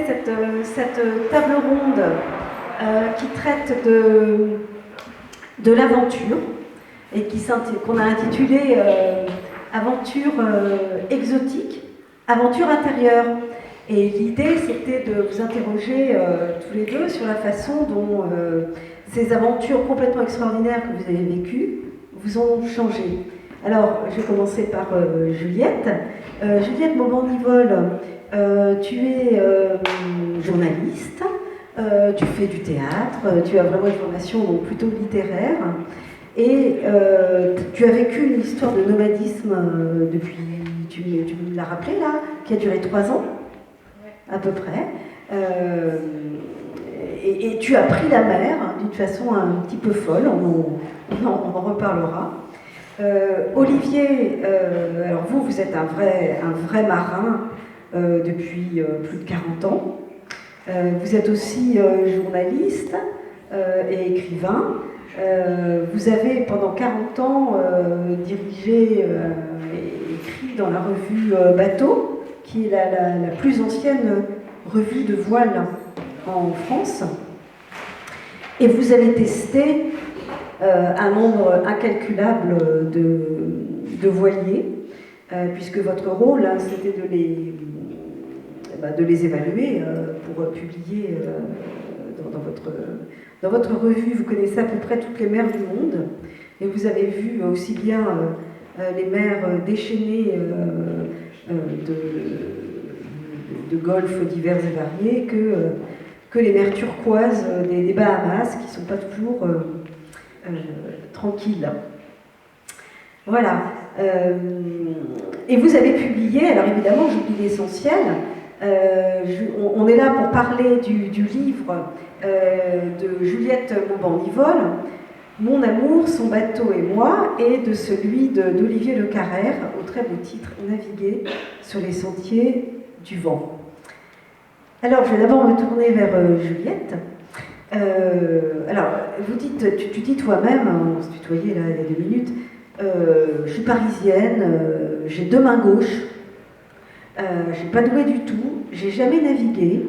cette table ronde qui traite de l'aventure et qu'on a intitulée Aventure exotique, aventure intérieure. Et l'idée, c'était de vous interroger tous les deux sur la façon dont ces aventures complètement extraordinaires que vous avez vécues vous ont changé. Alors, je vais commencer par Juliette. Juliette Mauban-Nivol, tu es journaliste, tu fais du théâtre, tu as vraiment une formation donc, plutôt littéraire, et tu as vécu une histoire de nomadisme depuis, tu me l'as rappelé là, qui a duré 3 ans, à peu près. Et tu as pris la mer d'une façon un petit peu folle, on en reparlera. Olivier, alors vous êtes un vrai marin depuis plus de 40 ans. Vous êtes aussi journaliste et écrivain. Vous avez pendant 40 ans dirigé et écrit dans la revue Bateau, qui est la plus ancienne revue de voile en France. Et vous avez testé un nombre incalculable de voiliers, puisque votre rôle, hein, c'était de les évaluer pour publier dans votre revue. Vous connaissez à peu près toutes les mers du monde, et vous avez vu aussi bien les mers déchaînées de golfes divers et variés que les mers turquoises des Bahamas, qui ne sont pas toujours tranquilles. Voilà. Et vous avez publié, alors évidemment, j'oublie l'essentiel, on est là pour parler du livre de Juliette Mauban-Nivol, Mon amour, son bateau et moi, et de celui d'Olivier Le Carrère, au très beau titre Naviguer sur les sentiers du vent. Alors, je vais d'abord me tourner vers Juliette. Alors, tu dis toi-même, on se tutoyait là il y a 2 minutes, je suis parisienne, j'ai 2 mains gauches, je suis pas douée du tout, j'ai jamais navigué,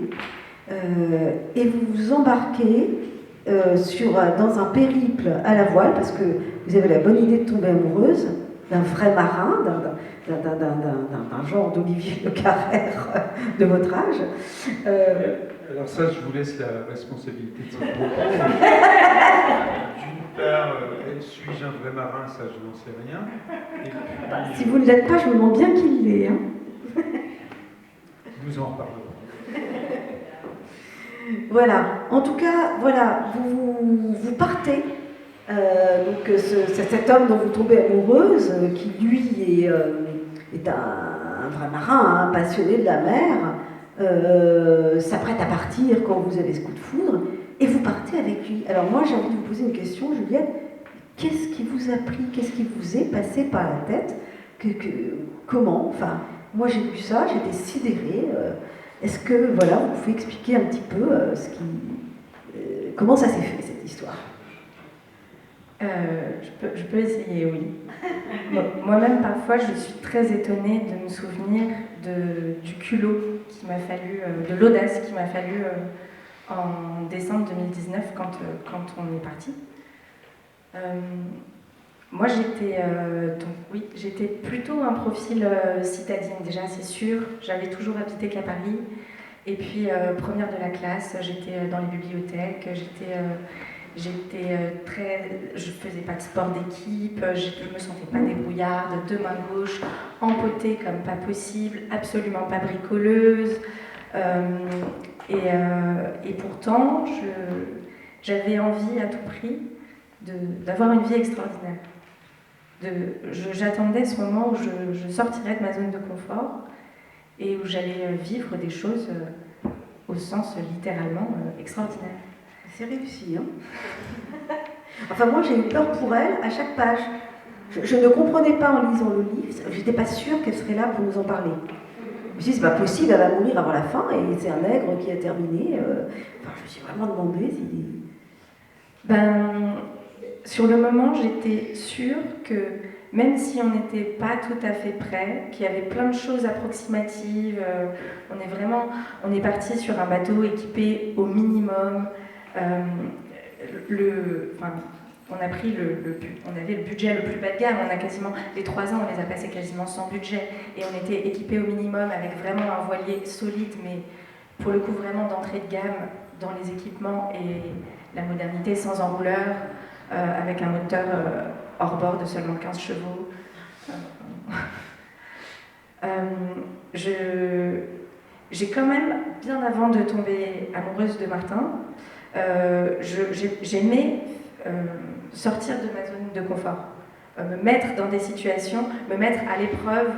et vous vous embarquez dans un périple à la voile, parce que vous avez la bonne idée de tomber amoureuse d'un vrai marin, d'un genre d'Olivier Le Carrère de votre âge. Alors ça, je vous laisse la responsabilité de cette propos. D'une part, suis-je un vrai marin? Ça, je n'en sais rien. Et puis, si vous ne l'êtes pas, je me demande bien qui l'est. Hein. Nous en reparlerons. Voilà. En tout cas, voilà, vous partez. Donc cet homme dont vous tombez amoureuse, qui lui est un vrai marin, hein, passionné de la mer, s'apprête à partir quand vous avez ce coup de foudre, et vous partez avec lui. Alors moi j'ai envie de vous poser une question, Juliette, qu'est-ce qui vous a pris, qu'est-ce qui vous est passé par la tête, comment, enfin, moi j'ai vu ça, j'étais sidérée, est-ce que, voilà, vous pouvez expliquer un petit peu comment ça s'est fait cette histoire? Je peux essayer, oui. Moi-même, parfois, je suis très étonnée de me souvenir du culot qu'il m'a fallu, de l'audace qu'il m'a fallu en décembre 2019 quand on est parti. Moi, j'étais plutôt un profil citadine, déjà, c'est sûr. J'avais toujours habité qu'à Paris. Et puis, première de la classe, j'étais dans les bibliothèques, je faisais pas de sport d'équipe, je me sentais pas débrouillarde, 2 mains gauches, empotée comme pas possible, absolument pas bricoleuse. Et pourtant, j'avais envie à tout prix d'avoir une vie extraordinaire. J'attendais ce moment où je sortirais de ma zone de confort et où j'allais vivre des choses au sens littéralement extraordinaire. C'est réussi, hein. Enfin, moi, j'ai eu peur pour elle à chaque page. Je ne comprenais pas en lisant le livre, j'étais pas sûre qu'elle serait là pour nous en parler. Je me suis dit, c'est pas possible, elle va mourir avant la fin, et c'est un nègre qui a terminé. Enfin, je me suis vraiment demandé si... Sur le moment, j'étais sûre que même si on n'était pas tout à fait prêt, qu'il y avait plein de choses approximatives, on est parti sur un bateau équipé au minimum. On avait le budget le plus bas de gamme, on a quasiment, les 3 ans, on les a passés quasiment sans budget, et on était équipé au minimum avec vraiment un voilier solide, mais pour le coup vraiment d'entrée de gamme dans les équipements et la modernité sans enrouleur, avec un moteur hors-bord de seulement 15 chevaux. J'ai quand même, bien avant de tomber amoureuse de Martin, j'aimais sortir de ma zone de confort, me mettre dans des situations, me mettre à l'épreuve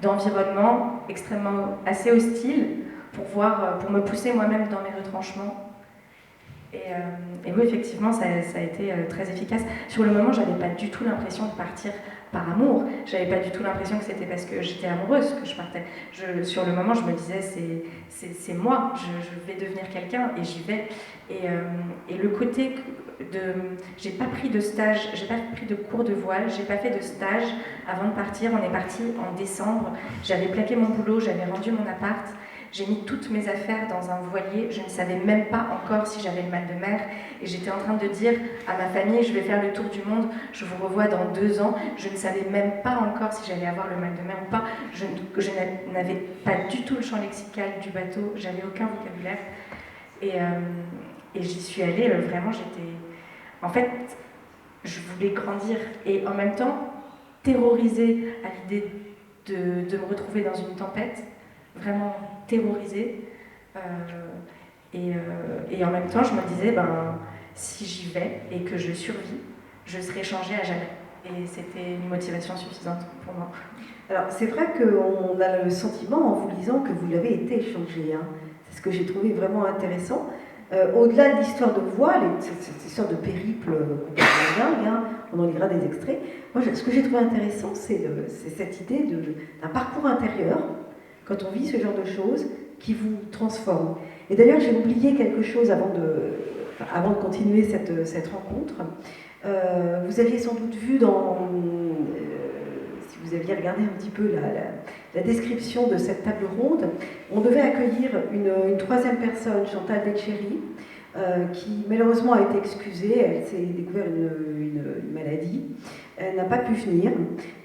d'environnements extrêmement assez hostiles pour me pousser moi-même dans mes retranchements. Et oui, effectivement, ça a été très efficace. Sur le moment, j'avais pas du tout l'impression de partir par amour. J'avais pas du tout l'impression que c'était parce que j'étais amoureuse que je partais. Sur le moment, je me disais, c'est moi, je vais devenir quelqu'un et j'y vais. Et le côté j'ai pas pris de stage, j'ai pas pris de cours de voile, j'ai pas fait de stage avant de partir. On est parti en décembre. J'avais plaqué mon boulot, j'avais rendu mon appart. J'ai mis toutes mes affaires dans un voilier, je ne savais même pas encore si j'avais le mal de mer et j'étais en train de dire à ma famille, je vais faire le tour du monde, je vous revois dans 2 ans. Je ne savais même pas encore si j'allais avoir le mal de mer ou pas. Je n'avais pas du tout le champ lexical du bateau, j'avais aucun vocabulaire. Et j'y suis allée, vraiment En fait, je voulais grandir et en même temps terrorisée à l'idée de me retrouver dans une tempête, vraiment terrorisée. Et en même temps, je me disais, si j'y vais et que je survis, je serai changée à jamais. Et c'était une motivation suffisante pour moi. Alors, c'est vrai qu'on a le sentiment, en vous lisant, que vous l'avez été changé. Hein. C'est ce que j'ai trouvé vraiment intéressant. Au-delà de l'histoire de voile et de cette histoire de périple complètement dingue, hein, on en lira des extraits, moi, ce que j'ai trouvé intéressant, c'est cette idée d'un parcours intérieur, quand on vit ce genre de choses, qui vous transforme. Et d'ailleurs, j'ai oublié quelque chose avant de continuer cette rencontre. Vous aviez sans doute vu si vous aviez regardé un petit peu la description de cette table ronde, on devait accueillir une 3e personne, Chantal Letcheri, qui malheureusement a été excusée. Elle s'est découvert une maladie. Elle n'a pas pu venir,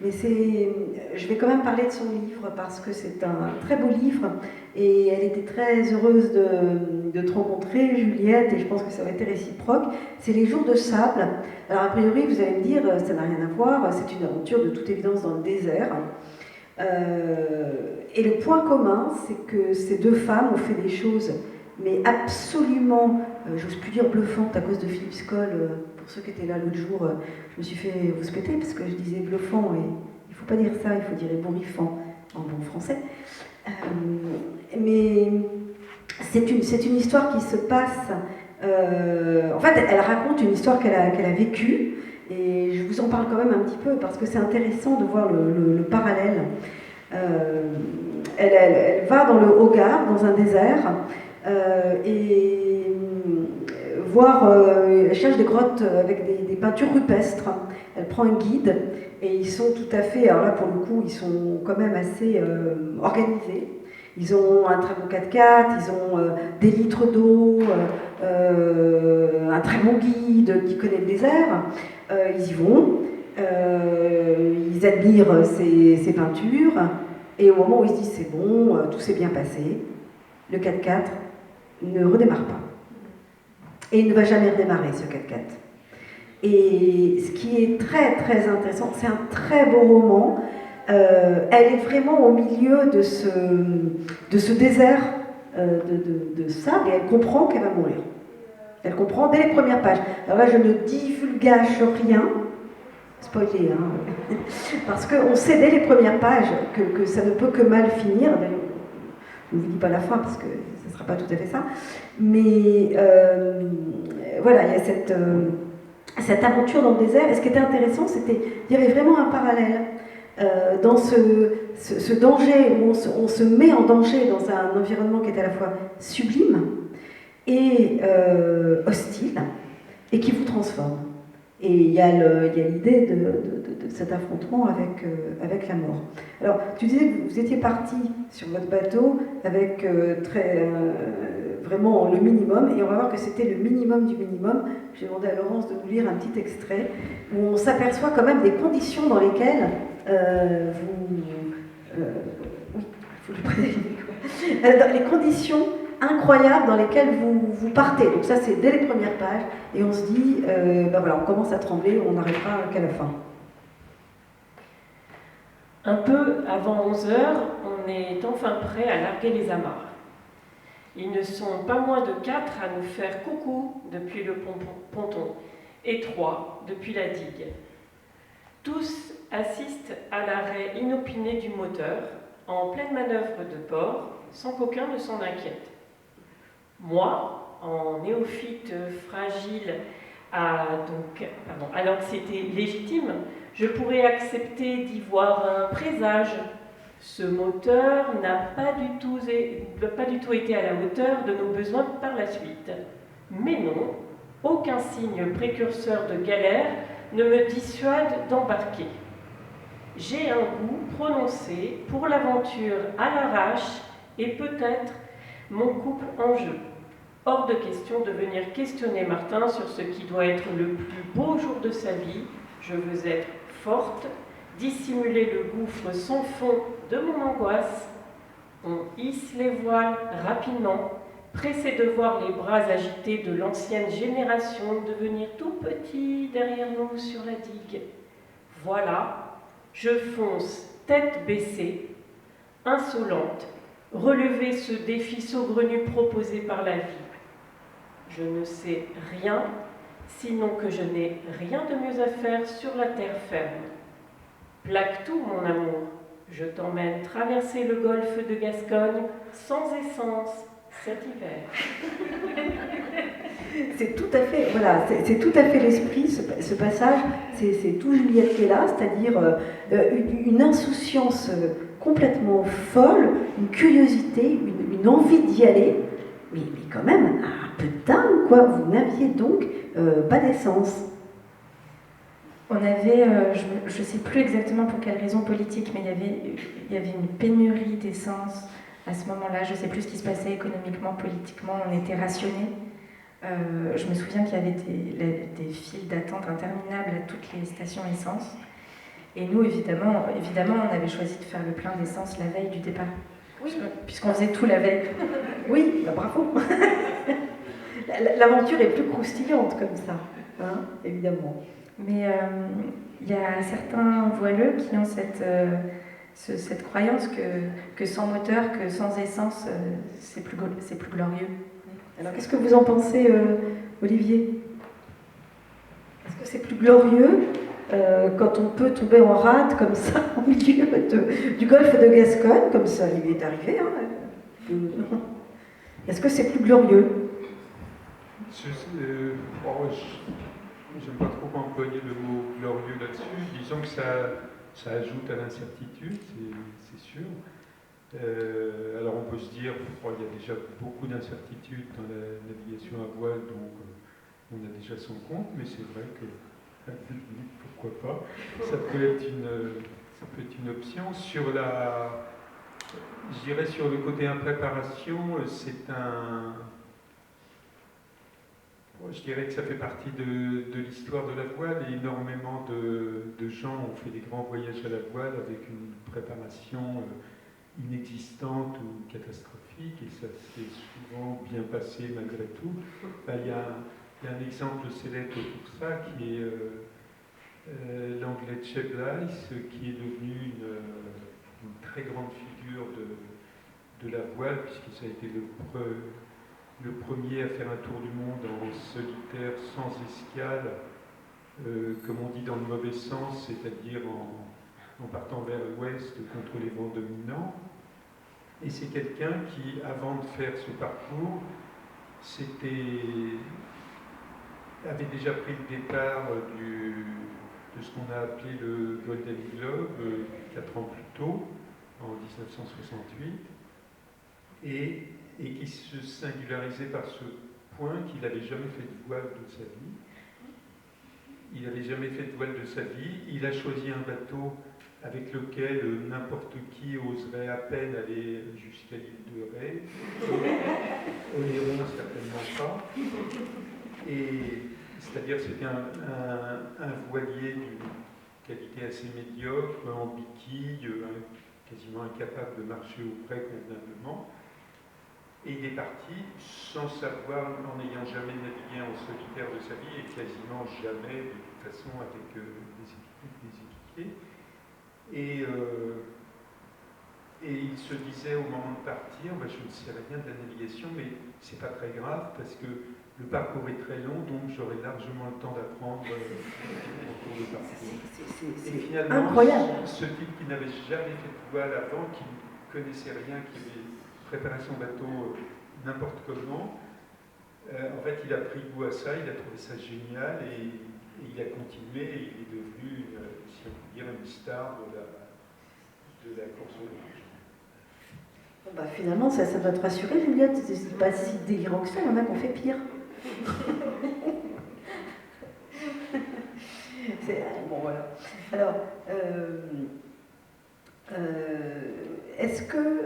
mais je vais quand même parler de son livre parce que c'est un très beau livre et elle était très heureuse de te rencontrer, Juliette, et je pense que ça aurait été réciproque. C'est Les Jours de sable. Alors a priori, vous allez me dire, ça n'a rien à voir, c'est une aventure de toute évidence dans le désert. Et le point commun, c'est que ces 2 femmes ont fait des choses, mais absolument, j'ose plus dire bluffantes à cause de Philippe Scholl. Pour ceux qui étaient là l'autre jour, je me suis fait rouspéter parce que je disais bluffant, et il ne faut pas dire ça, il faut dire ébouriffant en bon français. Mais c'est une histoire qui se passe. En fait, elle raconte une histoire qu'elle a vécue, et je vous en parle quand même un petit peu parce que c'est intéressant de voir le parallèle. Elle va dans le Hogar, dans un désert, et elle cherche des grottes avec des peintures rupestres. Elle prend un guide et ils sont tout à fait, alors là pour le coup, ils sont quand même assez organisés. Ils ont un très bon 4x4, ils ont des litres d'eau, un très bon guide qui connaît le désert. Ils y vont, ils admirent ces peintures, et au moment où ils se disent c'est bon, tout s'est bien passé, le 4x4 ne redémarre pas. Et il ne va jamais redémarrer, ce 4x4. Et ce qui est très très intéressant, c'est un très beau roman. Elle est vraiment au milieu de ce désert de sable, et elle comprend qu'elle va mourir. Elle comprend dès les premières pages. Alors là, je ne divulgage rien, spoiler, hein, parce qu'on sait dès les premières pages que ça ne peut que mal finir. Je ne vous dis pas la fin, parce que ce ne sera pas tout à fait ça. Mais voilà, il y a cette aventure dans le désert. Et ce qui était intéressant, c'était qu'il y avait vraiment un parallèle dans ce danger, où on se met en danger dans un environnement qui est à la fois sublime et hostile, et qui vous transforme. Et il y a l'idée de cet affrontement avec la mort. Alors, tu disais que vous étiez parti sur votre bateau avec vraiment le minimum, et on va voir que c'était le minimum du minimum. J'ai demandé à Laurence de nous lire un petit extrait où on s'aperçoit quand même des conditions dans lesquelles oui, il faut lui prêter le micro. Dans les conditions incroyables dans lesquelles vous partez. Donc ça, c'est dès les premières pages, et on se dit, ben voilà, on commence à trembler, on n'arrivera qu'à la fin. Un peu avant 11 heures, on est enfin prêt à larguer les amarres. Ils ne sont pas moins de 4 à nous faire coucou depuis le ponton, et 3 depuis la digue. Tous assistent à l'arrêt inopiné du moteur, en pleine manœuvre de port, sans qu'aucun ne s'en inquiète. Moi, en néophyte fragile à l'anxiété légitime, je pourrais accepter d'y voir un présage. Ce moteur n'a pas du tout été à la hauteur de nos besoins par la suite. Mais non, aucun signe précurseur de galère ne me dissuade d'embarquer. J'ai un goût prononcé pour l'aventure à l'arrache et peut-être mon couple en jeu. Hors de question de venir questionner Martin sur ce qui doit être le plus beau jour de sa vie. Je veux être forte, dissimuler le gouffre sans fond de mon angoisse. On hisse les voiles rapidement, pressé de voir les bras agités de l'ancienne génération devenir tout petits derrière nous sur la digue. Voilà, je fonce tête baissée, insolente, relever ce défi saugrenu proposé par la vie. Je ne sais rien, sinon que je n'ai rien de mieux à faire sur la terre ferme. Plaque tout, mon amour. Je t'emmène traverser le golfe de Gascogne sans essence cet hiver. C'est tout à fait, voilà, c'est tout à fait l'esprit, ce passage, c'est tout Juliette qui est là, c'est-à-dire une insouciance complètement folle, une curiosité, une envie d'y aller, mais quand même un peu dingue, quoi. Vous n'aviez donc pas d'essence. On avait, je ne sais plus exactement pour quelle raison politique, mais il y avait une pénurie d'essence à ce moment-là. Je ne sais plus ce qui se passait économiquement, politiquement, on était rationnés. Je me souviens qu'il y avait des files d'attente interminables à toutes les stations essence. Et nous, évidemment, on avait choisi de faire le plein d'essence la veille du départ. Oui. Puisqu'on faisait tout la veille. Oui, bah bravo. L'aventure est plus croustillante comme ça, hein, évidemment. Mais il y a certains voileux qui ont cette croyance que sans moteur, que sans essence, c'est plus glorieux. Alors qu'est-ce que vous en pensez, Olivier? Est-ce que c'est plus glorieux quand on peut tomber en rade comme ça au milieu du golfe de Gascogne, comme ça il est arrivé, hein, est-ce que c'est plus glorieux? J'aime pas trop employer le mot glorieux là-dessus. Disons que ça ajoute à l'incertitude, c'est sûr. Alors on peut se dire, il y a déjà beaucoup d'incertitudes dans la navigation à voile, donc on a déjà son compte, mais c'est vrai que, pourquoi pas, ça peut être une option. Je dirais sur le côté impréparation, je dirais que ça fait partie de l'histoire de la voile, et énormément de gens ont fait des grands voyages à la voile avec une préparation inexistante ou catastrophique, et ça s'est souvent bien passé malgré tout. Il y a un exemple célèbre pour ça qui est l'anglais Chev Lyce, qui est devenu une très grande figure de la voile, puisque ça a été le premier à faire un tour du monde en solitaire, sans escale, comme on dit dans le mauvais sens, c'est-à-dire en partant vers l'ouest contre les vents dominants. Et c'est quelqu'un qui, avant de faire ce parcours, avait déjà pris le départ de ce qu'on a appelé le Golden Globe 4 ans plus tôt, en 1968, et qui se singularisait par ce point qu'il n'avait jamais fait de voile de sa vie. il n'avait jamais fait de voile de sa vie. Il a choisi un bateau avec lequel n'importe qui oserait à peine aller jusqu'à l'île de Ré. Oléron, certainement pas. Et c'est-à-dire c'était un voilier d'une qualité assez médiocre, en béquille, quasiment incapable de marcher au près convenablement. Et il est parti sans savoir, en n'ayant jamais navigué en solitaire de sa vie, et quasiment jamais, de toute façon, avec des équipiers. Et il se disait au moment de partir, je ne sais rien de la navigation, mais c'est pas très grave, parce que le parcours est très long, donc j'aurai largement le temps d'apprendre au cours du parcours. C'est Et finalement, incroyable. ce type qui n'avait jamais fait de voile avant, qui ne connaissait rien, qui avait préparé son bateau n'importe comment, en fait, il a pris goût à ça, il a trouvé ça génial, et il a continué, et il est devenu, si on peut dire, une star de la course au large. Bon, finalement, ça doit te rassurer, Juliette. C'est pas si délirant que ça, il y en a qui ont fait pire. Bon, voilà. Alors, est-ce que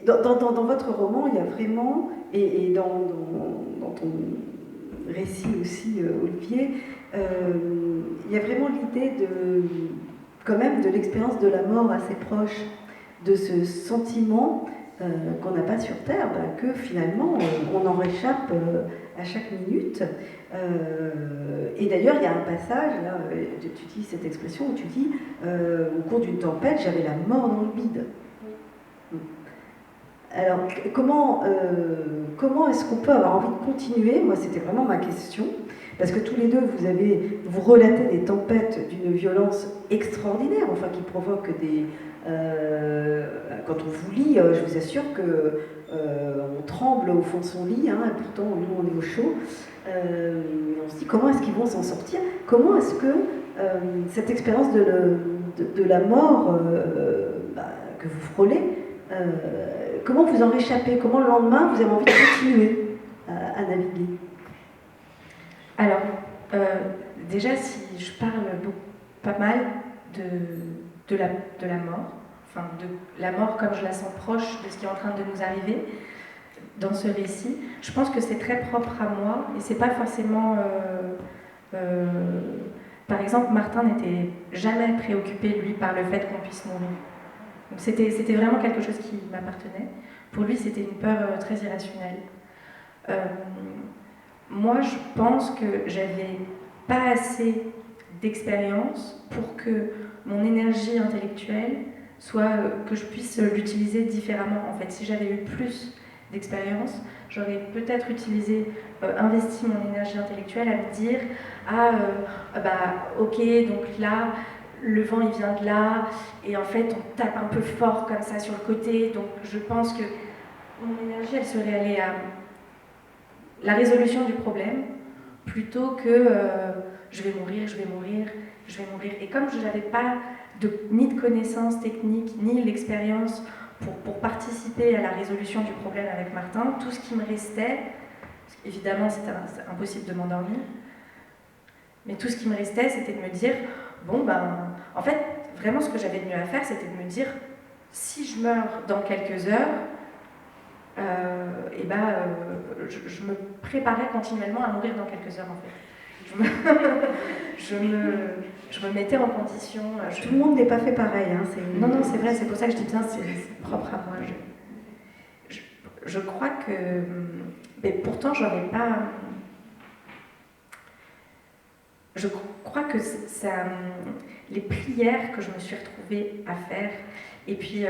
dans votre roman, il y a vraiment, et dans ton récit aussi, Olivier, il y a vraiment l'idée quand même de l'expérience de la mort assez proche, de ce sentiment qu'on n'a pas sur Terre, que finalement on en réchappe à chaque minute. Et d'ailleurs, il y a un passage, là, tu utilises cette expression où tu dis au cours d'une tempête, j'avais la mort dans le bide. Alors, comment est-ce qu'on peut avoir envie de continuer? Moi, c'était vraiment ma question. Parce que tous les deux, vous relatez des tempêtes d'une violence extraordinaire, enfin qui provoquent des... quand on vous lit, je vous assure que on tremble au fond de son lit, hein, et pourtant nous on est au chaud. On se dit comment est-ce qu'ils vont s'en sortir? Comment est-ce que cette expérience de la mort que vous frôlez, comment vous en réchappez? Comment le lendemain vous avez envie de continuer à naviguer? Alors, déjà, si je parle pas mal de la mort, enfin de la mort comme je la sens proche de ce qui est en train de nous arriver dans ce récit, je pense que c'est très propre à moi et c'est pas forcément... par exemple, Martin n'était jamais préoccupé, lui, par le fait qu'on puisse mourir. Donc c'était vraiment quelque chose qui m'appartenait. Pour lui, c'était une peur très irrationnelle. Moi, je pense que j'avais pas assez d'expérience pour que mon énergie intellectuelle soit que je puisse l'utiliser différemment. En fait, si j'avais eu plus d'expérience, j'aurais peut-être investi mon énergie intellectuelle à me dire ok, donc là, le vent il vient de là, et en fait on tape un peu fort comme ça sur le côté, donc je pense que mon énergie elle serait allée à la résolution du problème, plutôt que je vais mourir. Et comme je n'avais pas ni de connaissances techniques, ni l'expérience pour participer à la résolution du problème avec Martin, tout ce qui me restait, évidemment c'était impossible de m'endormir, mais tout ce qui me restait c'était de me dire, en fait, vraiment ce que j'avais de mieux à faire, c'était de me dire, si je meurs dans quelques heures, je me préparais continuellement à mourir dans quelques heures en fait. Je me mettais en condition. Tout le monde n'est pas fait pareil. Hein, non, c'est vrai, c'est pour ça que je dis bien, c'est propre à moi. Je crois que. Mais pourtant, j'aurais pas. Je crois que les prières que je me suis retrouvée à faire, et puis.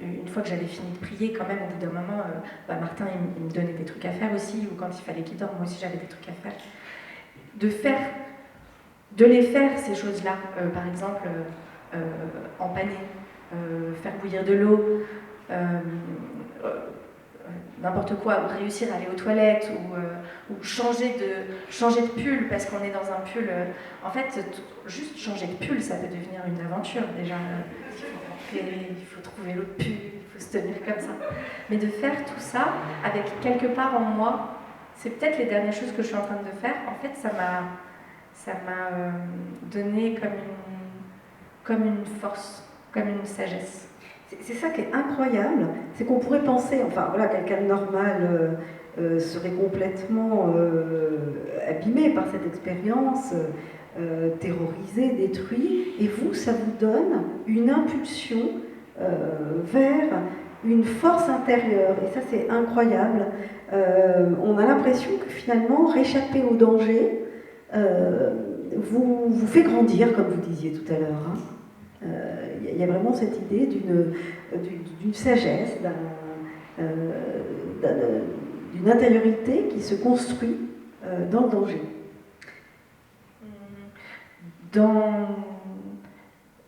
Une fois que j'avais fini de prier, quand même, au bout d'un moment, Martin, il me donnait des trucs à faire aussi, ou quand il fallait qu'il dorme, moi aussi j'avais des trucs à faire. De les faire, ces choses-là, par exemple, empanner, faire bouillir de l'eau, n'importe quoi, ou réussir à aller aux toilettes, ou changer de pull, parce qu'on est dans un pull. En fait, juste changer de pull, ça peut devenir une aventure, déjà. Il faut trouver l'autre pull, il faut se tenir comme ça. Mais de faire tout ça avec quelque part en moi c'est peut-être les dernières choses que je suis en train de faire. En fait, ça m'a donné comme une force, comme une sagesse. C'est ça qui est incroyable, c'est qu'on pourrait penser, enfin voilà, quelqu'un de normal serait complètement abîmé par cette expérience, terrorisé, détruit, et vous, ça vous donne une impulsion vers une force intérieure, et ça c'est incroyable. On a l'impression que finalement, réchapper au danger vous fait grandir, comme vous disiez tout à l'heure. Il y a vraiment cette idée d'une sagesse, d'une intériorité qui se construit dans le danger. Dans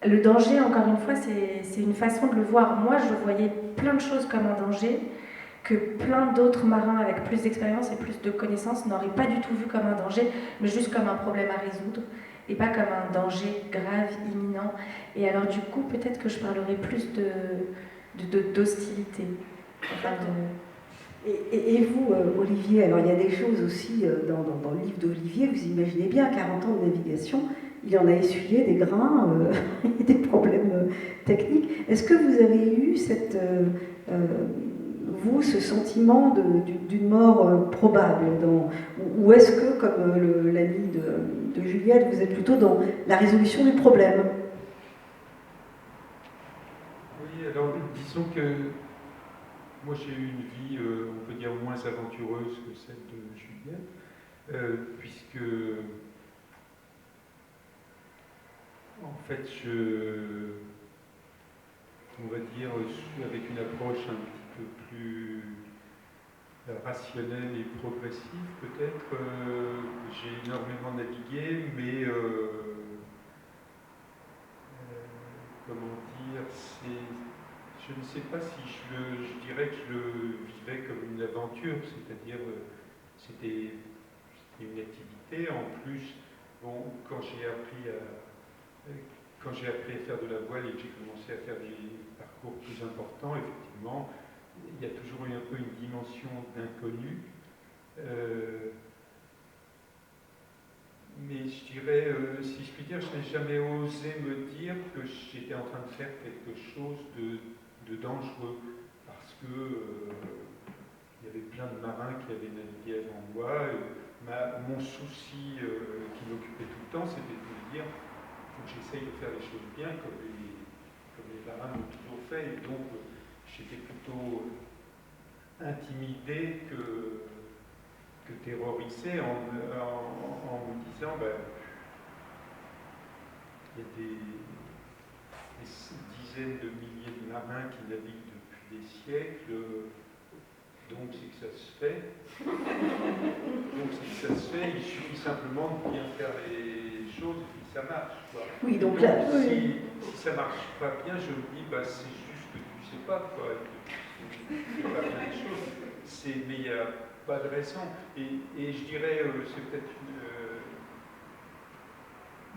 le danger, encore une fois, c'est une façon de le voir. Moi, je voyais plein de choses comme un danger que plein d'autres marins avec plus d'expérience et plus de connaissances n'auraient pas du tout vu comme un danger, mais juste comme un problème à résoudre, et pas comme un danger grave, imminent. Et alors du coup, peut-être que je parlerai plus d'hostilité. Enfin et vous, Olivier, alors il y a des choses aussi dans le livre d'Olivier, vous imaginez bien, 40 ans de navigation, il en a essuyé des grains et des problèmes techniques. Est-ce que vous avez eu vous, ce sentiment d'une mort probable ou est-ce que, comme l'ami de Juliette, vous êtes plutôt dans la résolution du problème? Oui, alors disons que moi j'ai eu une vie, on peut dire, moins aventureuse que celle de Juliette, puisque en fait on va dire, avec une approche un petit peu plus rationnelle et progressive peut-être. J'ai énormément navigué, mais comment dire, je ne sais pas si je dirais que je le vivais comme une aventure, c'est-à-dire c'était une activité. En plus, bon, quand j'ai appris à faire de la voile et que j'ai commencé à faire des parcours plus importants, effectivement, il y a toujours eu un peu une dimension d'inconnu. Mais je dirais, si je puis dire, je n'ai jamais osé me dire que j'étais en train de faire quelque chose de dangereux, parce que il y avait plein de marins qui avaient navigué avant moi. Mon souci qui m'occupait tout le temps, c'était de me dire il faut que j'essaye de faire les choses bien, comme les marins l'ont toujours fait. Et donc, j'étais plutôt intimidé que terrorisé en me disant il y a des dizaines de milliers de marins qui naviguent depuis des siècles, donc c'est que ça se fait. Il suffit simplement de bien faire les choses et puis ça marche. Quoi. Oui, donc là, si ça marche pas bien, je me dis c'est juste que tu sais pas quoi. Tu fais pas bien les choses. Mais il y a pas de raison. Et je dirais, c'est peut-être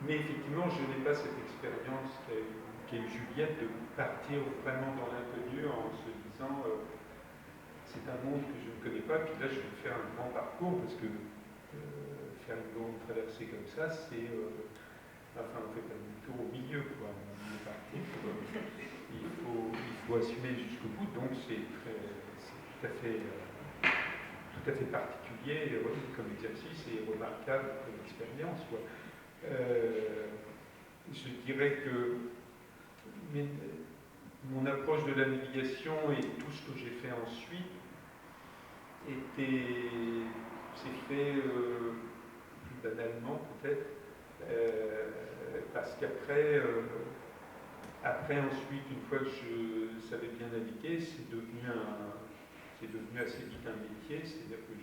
mais effectivement, je n'ai pas cette expérience qu'a eu Juliette de partir vraiment dans l'inconnu en se disant c'est un monde que je ne connais pas, puis là je vais faire un grand parcours parce que faire une grande traversée comme ça, c'est. Enfin, on ne fait pas du tout au milieu, quoi. On est parti. Il faut assumer jusqu'au bout, donc c'est tout à fait particulier comme exercice et remarquable comme expérience. Je dirais que mon approche de la navigation et tout ce que j'ai fait ensuite s'est fait plus banalement peut-être, parce qu'après, ensuite, une fois que je savais bien naviguer, c'est devenu assez vite un métier, c'est-à-dire que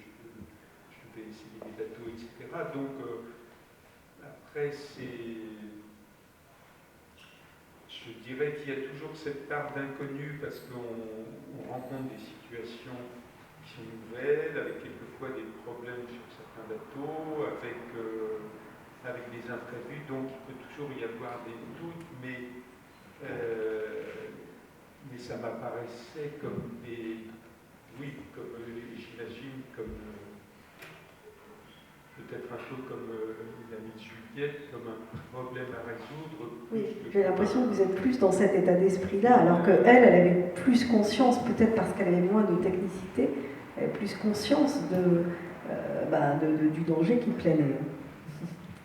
je devais essayer des bateaux, etc. Donc, après, je dirais qu'il y a toujours cette part d'inconnu parce qu'on rencontre des situations qui sont nouvelles, avec quelquefois des problèmes sur certains bateaux, avec des imprévus, donc il peut toujours y avoir des doutes, mais ça m'apparaissait comme j'imagine, comme peut-être un peu comme l'a mis Juliette, comme un problème à résoudre. Oui, j'ai l'impression que vous êtes plus dans cet état d'esprit-là, alors qu'elle, elle avait plus conscience, peut-être parce qu'elle avait moins de technicité, elle avait plus conscience du danger qui planait.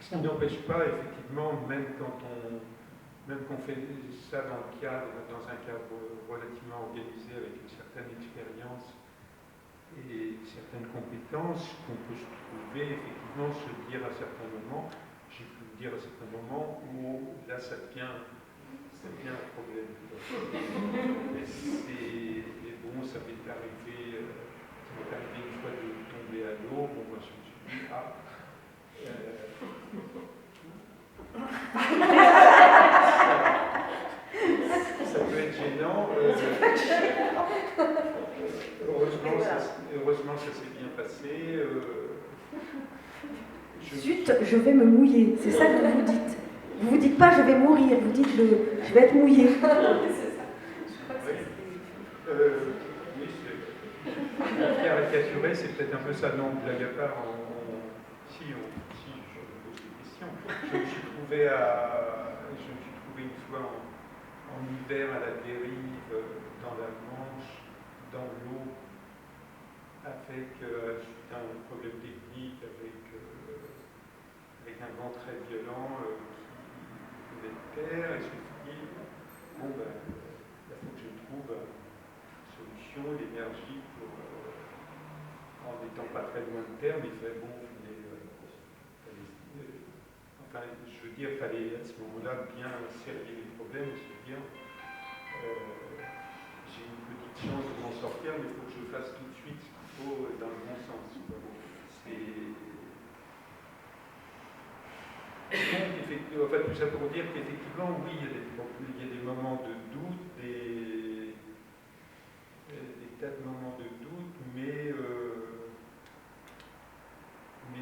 Ce qui n'empêche pas, effectivement, même qu'on fait ça dans un cadre relativement organisé, avec une certaine expérience et certaines compétences, qu'on peut se trouver, effectivement, se dire à certains moments, j'ai pu me dire à certains moments où là ça devient un problème. Mais bon, ça m'est arrivé une fois de tomber à l'eau, bon, moi je me suis dit, ça peut être gênant. Heureusement, ça s'est bien passé. Zut, je vais me mouiller, c'est ça que vous dites. Vous vous dites pas je vais mourir, vous dites je vais être mouillé. C'est ça. Oui, c'est caricaturé, c'est peut-être un peu ça, non, blague à part. Si, je me pose des questions. Je me suis trouvé une fois en hiver à la dérive dans la Manche, dans l'eau, avec un problème technique, avec un vent très violent qui venait de terre, et je me suis dit, bon, il faut que je trouve une solution, l'énergie pour, en n'étant pas très loin de terre, mais il fallait, il fallait à ce moment-là bien serrer les problèmes et se dire, j'ai une petite chance de m'en sortir, mais il faut que je fasse tout de suite ce qu'il faut dans le bon sens. Tout ça pour dire qu'effectivement, oui, il y a des moments de doute, des tas de moments de doute, mais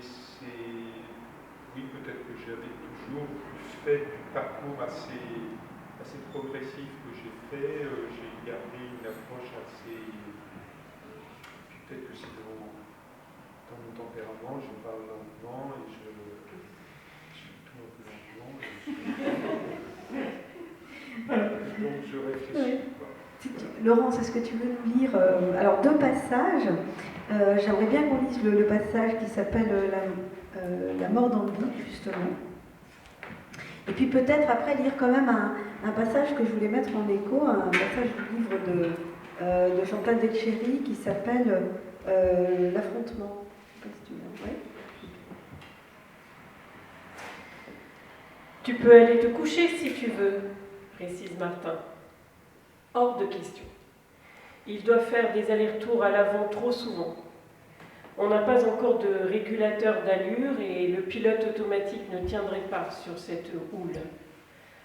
c'est... Oui, peut-être que j'avais toujours fait du parcours assez progressif que j'ai fait. J'ai gardé une approche assez... Peut-être que c'est dans mon tempérament, je parle lentement et je tout un peu lentement. Donc je réfléchis. Laurence, est-ce que tu veux nous lire alors 2 passages. J'aimerais bien qu'on lise le passage qui s'appelle la mort dans le vide, justement. Et puis peut-être après lire quand même un passage que je voulais mettre en écho, un passage du livre de Chantal Delchéry qui s'appelle L'affrontement. Je sais pas si tu veux. Ouais. Tu peux aller te coucher si tu veux, précise Martin. Hors de question. Il doit faire des allers-retours à l'avant trop souvent. On n'a pas encore de régulateur d'allure et le pilote automatique ne tiendrait pas sur cette houle.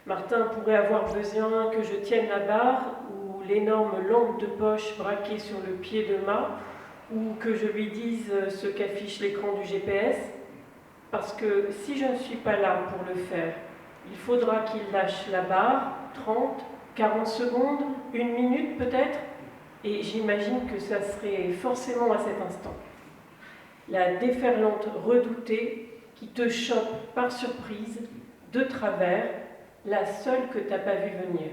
Martin pourrait avoir besoin que je tienne la barre ou l'énorme lampe de poche braquée sur le pied de mât ou que je lui dise ce qu'affiche l'écran du GPS. Parce que si je ne suis pas là pour le faire, il faudra qu'il lâche la barre, 30, 40 secondes, 1 minute peut-être, et j'imagine que ça serait forcément à cet instant. La déferlante redoutée qui te chope par surprise, de travers, la seule que t'as pas vue venir.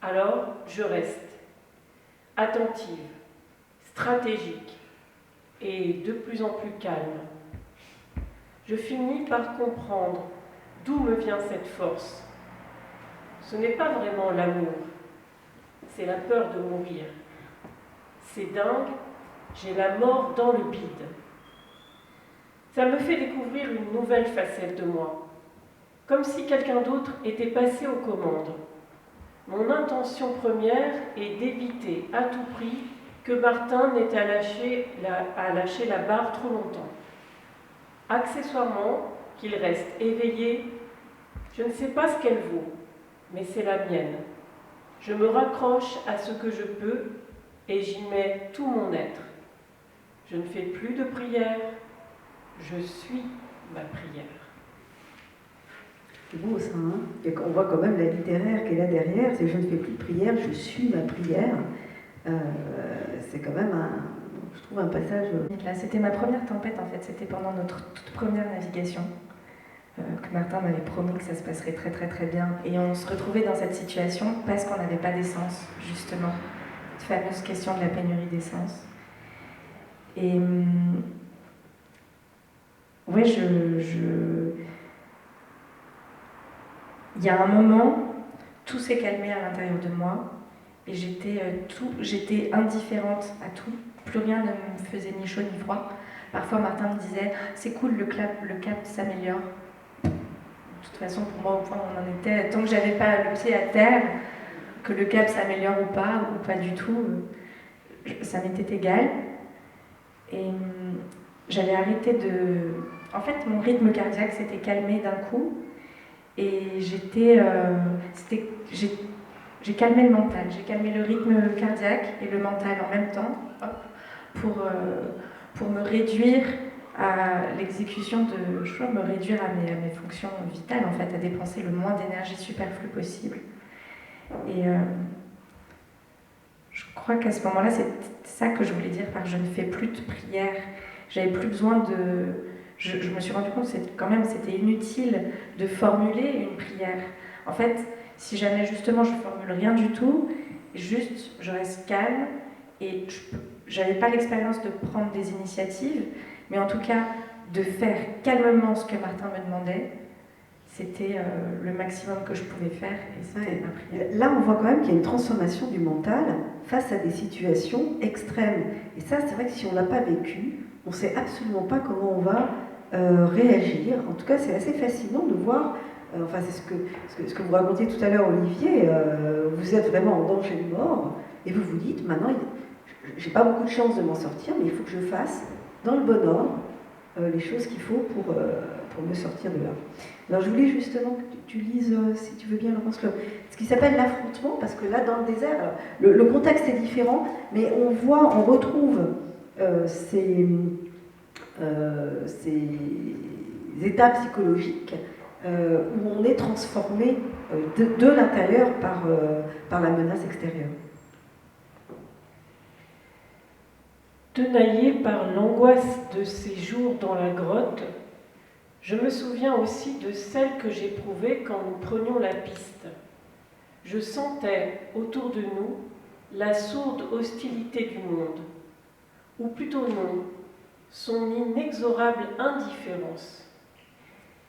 Alors, je reste, attentive, stratégique, et de plus en plus calme. Je finis par comprendre d'où me vient cette force. Ce n'est pas vraiment l'amour, c'est la peur de mourir. C'est dingue, j'ai la mort dans le bide. Ça me fait découvrir une nouvelle facette de moi, comme si quelqu'un d'autre était passé aux commandes. Mon intention première est d'éviter à tout prix que Martin n'ait à lâcher la barre trop longtemps. Accessoirement, qu'il reste éveillé, je ne sais pas ce qu'elle vaut, mais c'est la mienne. Je me raccroche à ce que je peux et j'y mets tout mon être. Je ne fais plus de prière, je suis ma prière. C'est beau ça, hein. Et on voit quand même la littéraire qui est là derrière, c'est je ne fais plus de prière, je suis ma prière. C'est quand même je trouve un passage... Là, c'était ma première tempête en fait, c'était pendant notre toute première navigation que Martin m'avait promis que ça se passerait très très très bien. Et on se retrouvait dans cette situation parce qu'on n'avait pas d'essence, justement. Cette fameuse question de la pénurie d'essence. Et ouais, il y a un moment, tout s'est calmé à l'intérieur de moi et j'étais indifférente à tout. Plus rien ne me faisait ni chaud ni froid. Parfois, Martin me disait « c'est cool, le cap s'améliore ». De toute façon, pour moi, au point où on en était, tant que j'avais pas le pied à terre, que le cap s'améliore ou pas du tout, ça m'était égal. Et j'avais arrêté de... En fait, mon rythme cardiaque s'était calmé d'un coup. Et j'ai calmé le mental. J'ai calmé le rythme cardiaque et le mental en même temps, pour me réduire à l'exécution de... Je me réduire à mes fonctions vitales, en fait, à dépenser le moins d'énergie superflue possible. Et je crois qu'à ce moment-là, c'est ça que je voulais dire par « je ne fais plus de prière ». J'avais plus besoin de... Je me suis rendu compte que quand même c'était inutile de formuler une prière. En fait, si jamais justement je formule rien du tout, juste je reste calme et j'avais pas l'expérience de prendre des initiatives, mais en tout cas de faire calmement ce que Martin me demandait, c'était le maximum que je pouvais faire et c'était ma prière. Là, on voit quand même qu'il y a une transformation du mental face à des situations extrêmes. Et ça, c'est vrai que si on l'a pas vécu, on sait absolument pas comment on va réagir. En tout cas, c'est assez fascinant de voir, enfin c'est ce que vous racontiez tout à l'heure, Olivier, vous êtes vraiment en danger de mort, et vous vous dites, maintenant, j'ai pas beaucoup de chance de m'en sortir, mais il faut que je fasse, dans le bon ordre, les choses qu'il faut pour me sortir de là. Alors je voulais justement que tu lises, si tu veux bien, Laurence, ce qui s'appelle l'affrontement, parce que là, dans le désert, le contexte est différent, mais on retrouve ces états psychologiques où on est transformé de l'intérieur par la menace extérieure. Tenaillé par l'angoisse de ces jours dans la grotte, je me souviens aussi de celle que j'éprouvais quand nous prenions la piste. Je sentais autour de nous la sourde hostilité du monde, ou plutôt non, son inexorable indifférence.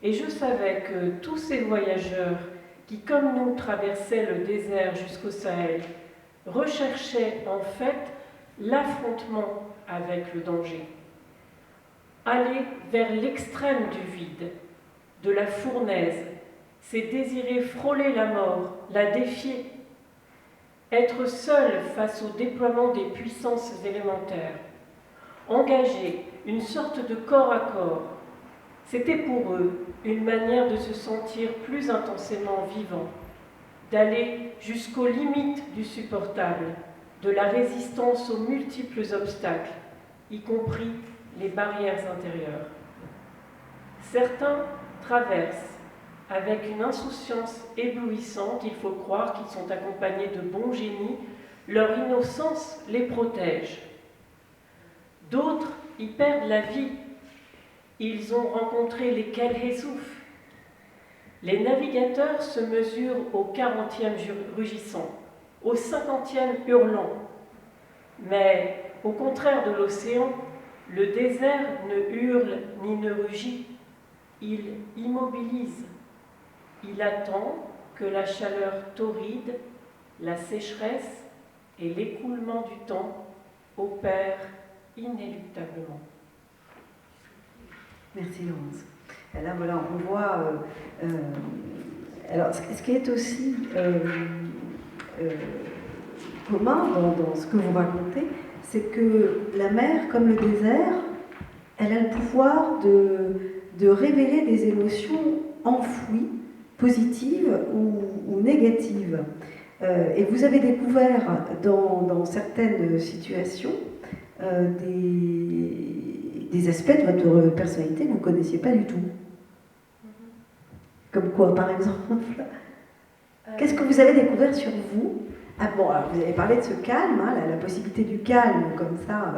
Et je savais que tous ces voyageurs qui, comme nous, traversaient le désert jusqu'au Sahel, recherchaient en fait l'affrontement avec le danger. Aller vers l'extrême du vide, de la fournaise, c'est désirer frôler la mort, la défier, être seul face au déploiement des puissances élémentaires, engager une sorte de corps à corps. C'était pour eux une manière de se sentir plus intensément vivant, d'aller jusqu'aux limites du supportable, de la résistance aux multiples obstacles, y compris les barrières intérieures. Certains traversent avec une insouciance éblouissante, il faut croire qu'ils sont accompagnés de bons génies, leur innocence les protège. D'autres y perdent la vie. Ils ont rencontré les Kelhessouf. Les navigateurs se mesurent au 40e rugissant, au 50e hurlant. Mais au contraire de l'océan, le désert ne hurle ni ne rugit. Il immobilise. Il attend que la chaleur torride, la sécheresse et l'écoulement du temps opèrent inéluctablement. Merci Laurence. Et là voilà, on voit. Alors, ce qui est aussi commun dans ce que vous racontez, c'est que la mer, comme le désert, elle a le pouvoir de révéler des émotions enfouies, positives ou négatives. Et vous avez découvert dans certaines situations des aspects de votre personnalité que vous ne connaissiez pas du tout. Comme quoi, par exemple? Qu'est-ce que vous avez découvert sur vous Ah bon, alors vous avez parlé de ce calme, hein, la possibilité du calme comme ça,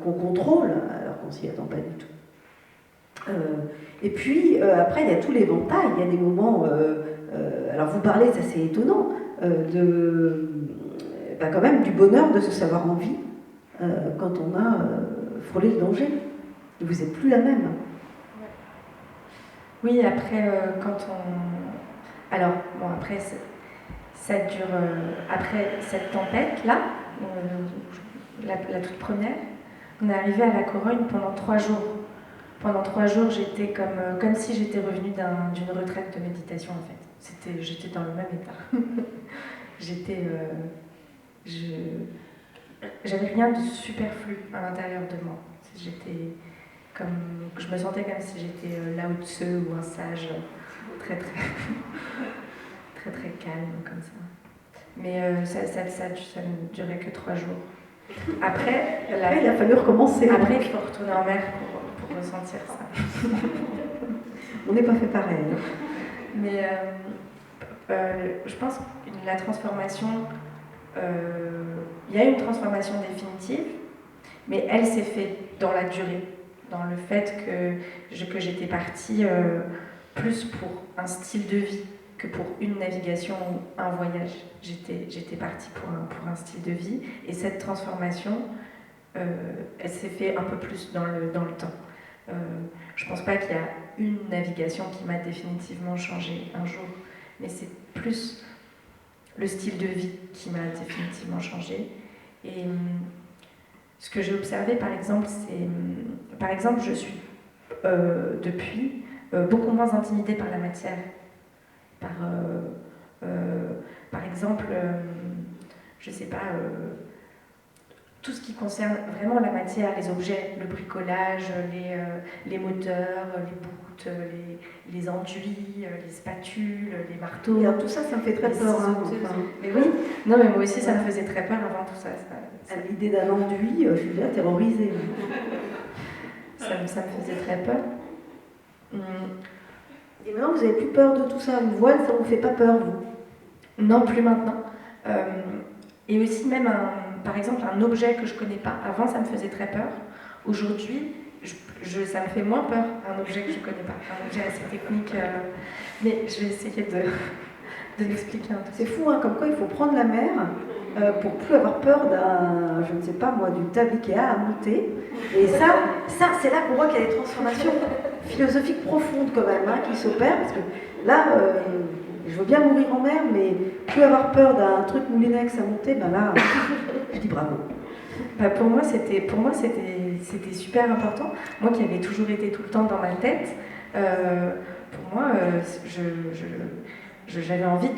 qu'on contrôle, alors qu'on s'y attend pas du tout. Et puis, après, il y a tout l'éventail, il y a des moments... alors vous parlez, ça c'est étonnant, quand même du bonheur de se savoir en vie quand on a frôlé le danger. Vous n'êtes plus la même. Oui, après, quand on... Alors, bon, après, ça dure... après cette tempête-là, la toute première, on est arrivé à la Corogne pendant 3 jours. Pendant 3 jours, j'étais comme si j'étais revenue d'une retraite de méditation, en fait. J'étais dans le même état. J'avais rien de superflu à l'intérieur de moi. Je me sentais comme si j'étais Lao Tse ou un sage, très très très très calme comme ça. Mais ça ne durait que 3 jours. Après, il a fallu recommencer. Après, il faut retourner en mer pour ressentir ça. On n'est pas fait pareil. Mais je pense que la transformation, il y a une transformation définitive, mais elle s'est faite dans la durée, dans le fait que j'étais partie plus pour un style de vie que pour une navigation ou un voyage. J'étais partie pour un style de vie, et cette transformation, elle s'est faite un peu plus dans le temps. Je ne pense pas qu'il y a une navigation qui m'a définitivement changé un jour, mais c'est plus le style de vie qui m'a définitivement changé. Et ce que j'ai observé, par exemple, je suis depuis beaucoup moins intimidée par la matière. Par exemple, je ne sais pas, tout ce qui concerne vraiment la matière, les objets, le bricolage, les moteurs, les bouts, les enduits, les spatules, les marteaux. Et alors, tout ça, ça me fait très peur. Mais oui, non, mais moi aussi, ça me faisait très peur avant tout ça. À l'idée d'un enduit, je suis déjà terrorisée. Ça me faisait très peur. Et maintenant, vous n'avez plus peur de tout ça. Une voile, ça ne vous fait pas peur, vous? Non, plus maintenant. Et aussi même, par exemple, un objet que je ne connais pas. Avant, ça me faisait très peur. Aujourd'hui, ça me fait moins peur, un objet que je ne connais pas. Un objet assez technique. Mais je vais essayer de m'expliquer un peu. C'est fou, hein, comme quoi il faut prendre la mer pour plus avoir peur d'un, je ne sais pas moi, d'une table Ikea à monter. Et ça c'est là qu'on voit qu'il y a des transformations philosophiques profondes quand même, hein, qui s'opèrent. Parce que là, je veux bien mourir en mer, mais plus avoir peur d'un truc moulinex à monter, ben là, je dis bravo. Pour moi, c'était super important. Moi qui avais toujours été tout le temps dans ma tête, pour moi, j'avais envie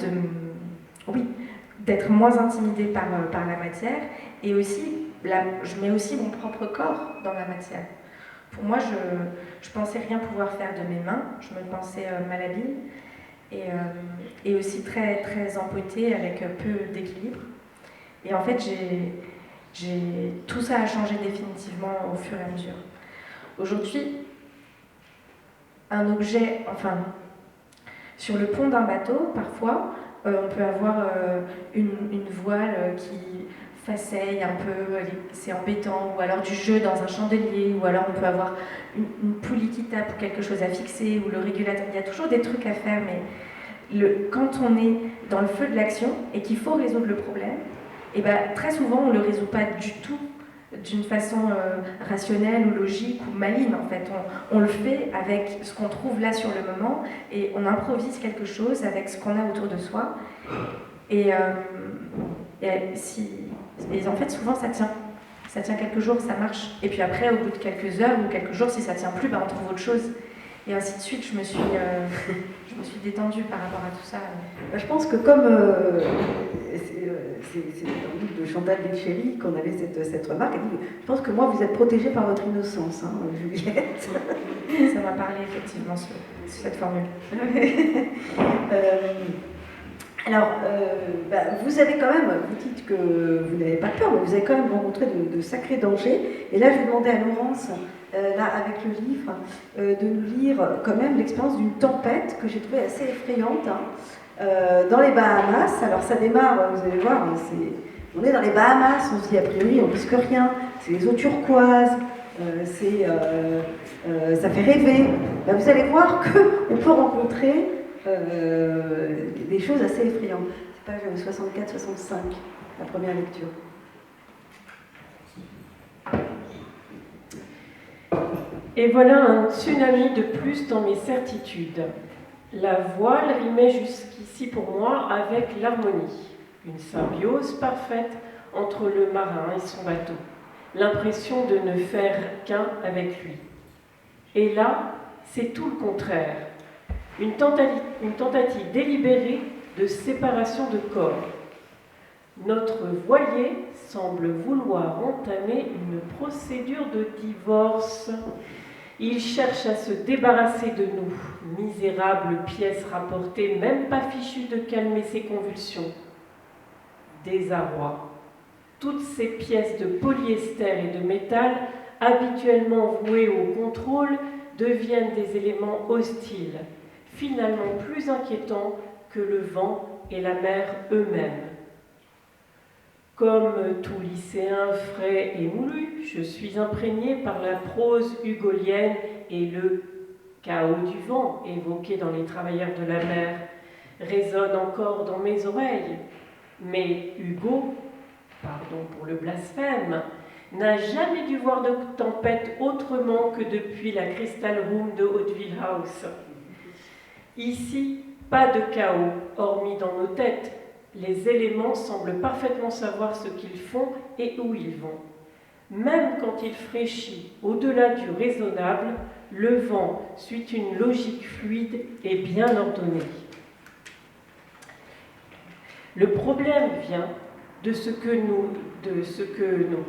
d'être moins intimidée par la matière, et aussi, je mets aussi mon propre corps dans la matière. Pour moi, je pensais rien pouvoir faire de mes mains, je me pensais malhabile, et aussi très, très empotée avec peu d'équilibre. Et en fait, tout ça a changé définitivement au fur et à mesure. Aujourd'hui, un objet, sur le pont d'un bateau, parfois, on peut avoir une voile qui faceille un peu, c'est embêtant, ou alors du jeu dans un chandelier, ou alors on peut avoir une poulie qui tape ou quelque chose à fixer, ou le régulateur. Il y a toujours des trucs à faire, mais quand on est dans le feu de l'action et qu'il faut résoudre le problème, et très souvent on ne le résout pas du tout d'une façon rationnelle ou logique ou maligne. En fait, on le fait avec ce qu'on trouve là sur le moment, et on improvise quelque chose avec ce qu'on a autour de soi. Et en fait, souvent ça tient quelques jours, ça marche. Et puis après, au bout de quelques heures ou quelques jours, si ça tient plus, on trouve autre chose. Et ainsi de suite, je me suis détendue par rapport à tout ça. Je pense que comme c'est dans le livre de Chantal Letcheri qu'on avait cette remarque, elle dit, je pense que moi, vous êtes protégée par votre innocence, hein, Juliette. Ça m'a parlé effectivement sur cette formule. Alors, vous avez quand même, vous dites que vous n'avez pas peur, mais vous avez quand même rencontré de sacrés dangers. Et là, je vais demander à Laurence, là, avec le livre, de nous lire quand même l'expérience d'une tempête que j'ai trouvée assez effrayante. Hein. dans les Bahamas. Alors ça démarre, vous allez voir, on est dans les Bahamas, on se dit a priori on risque rien, c'est les eaux turquoises, ça fait rêver. Ben, vous allez voir qu'on peut rencontrer des choses assez effrayantes. C'est page 64-65, la première lecture. Et voilà un tsunami de plus dans mes certitudes. La voile rimait jusqu'ici pour moi avec l'harmonie, une symbiose parfaite entre le marin et son bateau, l'impression de ne faire qu'un avec lui. Et là, c'est tout le contraire, une tentative délibérée de séparation de corps. Notre voilier semble vouloir entamer une procédure de divorce. Il cherche à se débarrasser de nous, misérables pièces rapportées, même pas fichues de calmer ses convulsions. Désarroi. Toutes ces pièces de polyester et de métal, habituellement vouées au contrôle, deviennent des éléments hostiles, finalement plus inquiétants que le vent et la mer eux-mêmes. Comme tout lycéen frais et moulu, je suis imprégné par la prose hugolienne et le chaos du vent évoqué dans Les Travailleurs de la mer résonne encore dans mes oreilles. Mais Hugo, pardon pour le blasphème, n'a jamais dû voir de tempête autrement que depuis la Crystal Room de Hauteville House. Ici, pas de chaos, hormis dans nos têtes. Les éléments semblent parfaitement savoir ce qu'ils font et où ils vont. Même quand il fraîchit au-delà du raisonnable, le vent suit une logique fluide et bien ordonnée. Le problème vient de ce que nos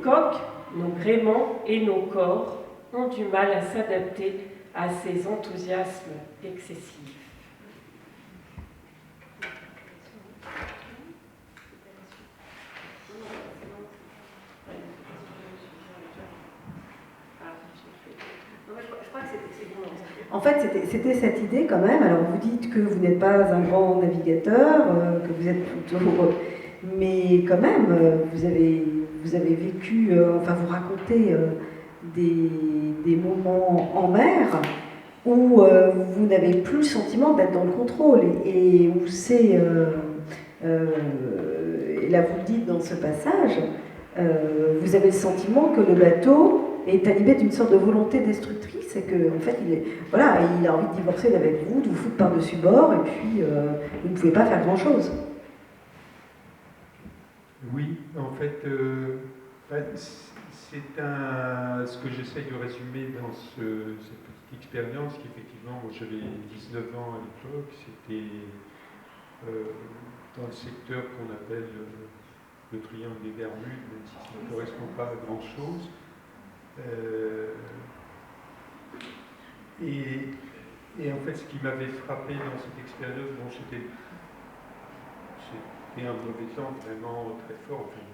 coques, nos gréements et nos corps ont du mal à s'adapter à ces enthousiasmes excessifs. En fait, c'était cette idée quand même. Alors, vous dites que vous n'êtes pas un grand navigateur, que vous êtes plutôt... mais quand même, vous avez vécu... enfin, vous racontez des moments en mer où vous n'avez plus le sentiment d'être dans le contrôle et où c'est... et là, vous le dites dans ce passage, vous avez le sentiment que le bateau est animé d'une sorte de volonté destructrice et qu'en fait, il a envie de divorcer avec vous, de vous foutre par-dessus bord, et puis vous ne pouvez pas faire grand-chose. Oui, en fait, c'est ce que j'essaye de résumer dans cette petite expérience, qu'effectivement, moi j'avais 19 ans à l'époque, c'était dans le secteur qu'on appelle le triangle des Bermudes, même si ça ne correspond pas à grand-chose. Et en fait, ce qui m'avait frappé dans cette expérience, bon, c'était un mauvais temps vraiment très fort, enfin,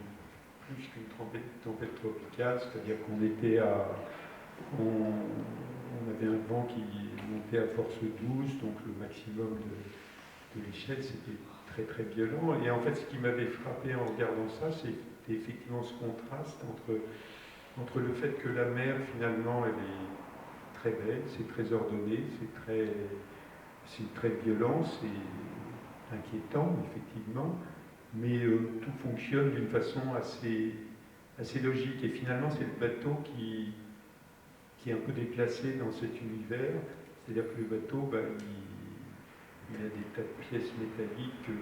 plus qu'une tempête tropicale, c'est-à-dire qu'on était on avait un vent qui montait à force 12, donc le maximum de l'échelle, c'était très très violent. Et en fait, ce qui m'avait frappé en regardant ça, c'était effectivement ce contraste entre le fait que la mer, finalement, elle est très belle, c'est très ordonné, c'est très violent, c'est inquiétant, effectivement, mais tout fonctionne d'une façon assez logique. Et finalement, c'est le bateau qui est un peu déplacé dans cet univers, c'est-à-dire que le bateau, il a des tas de pièces métalliques qui,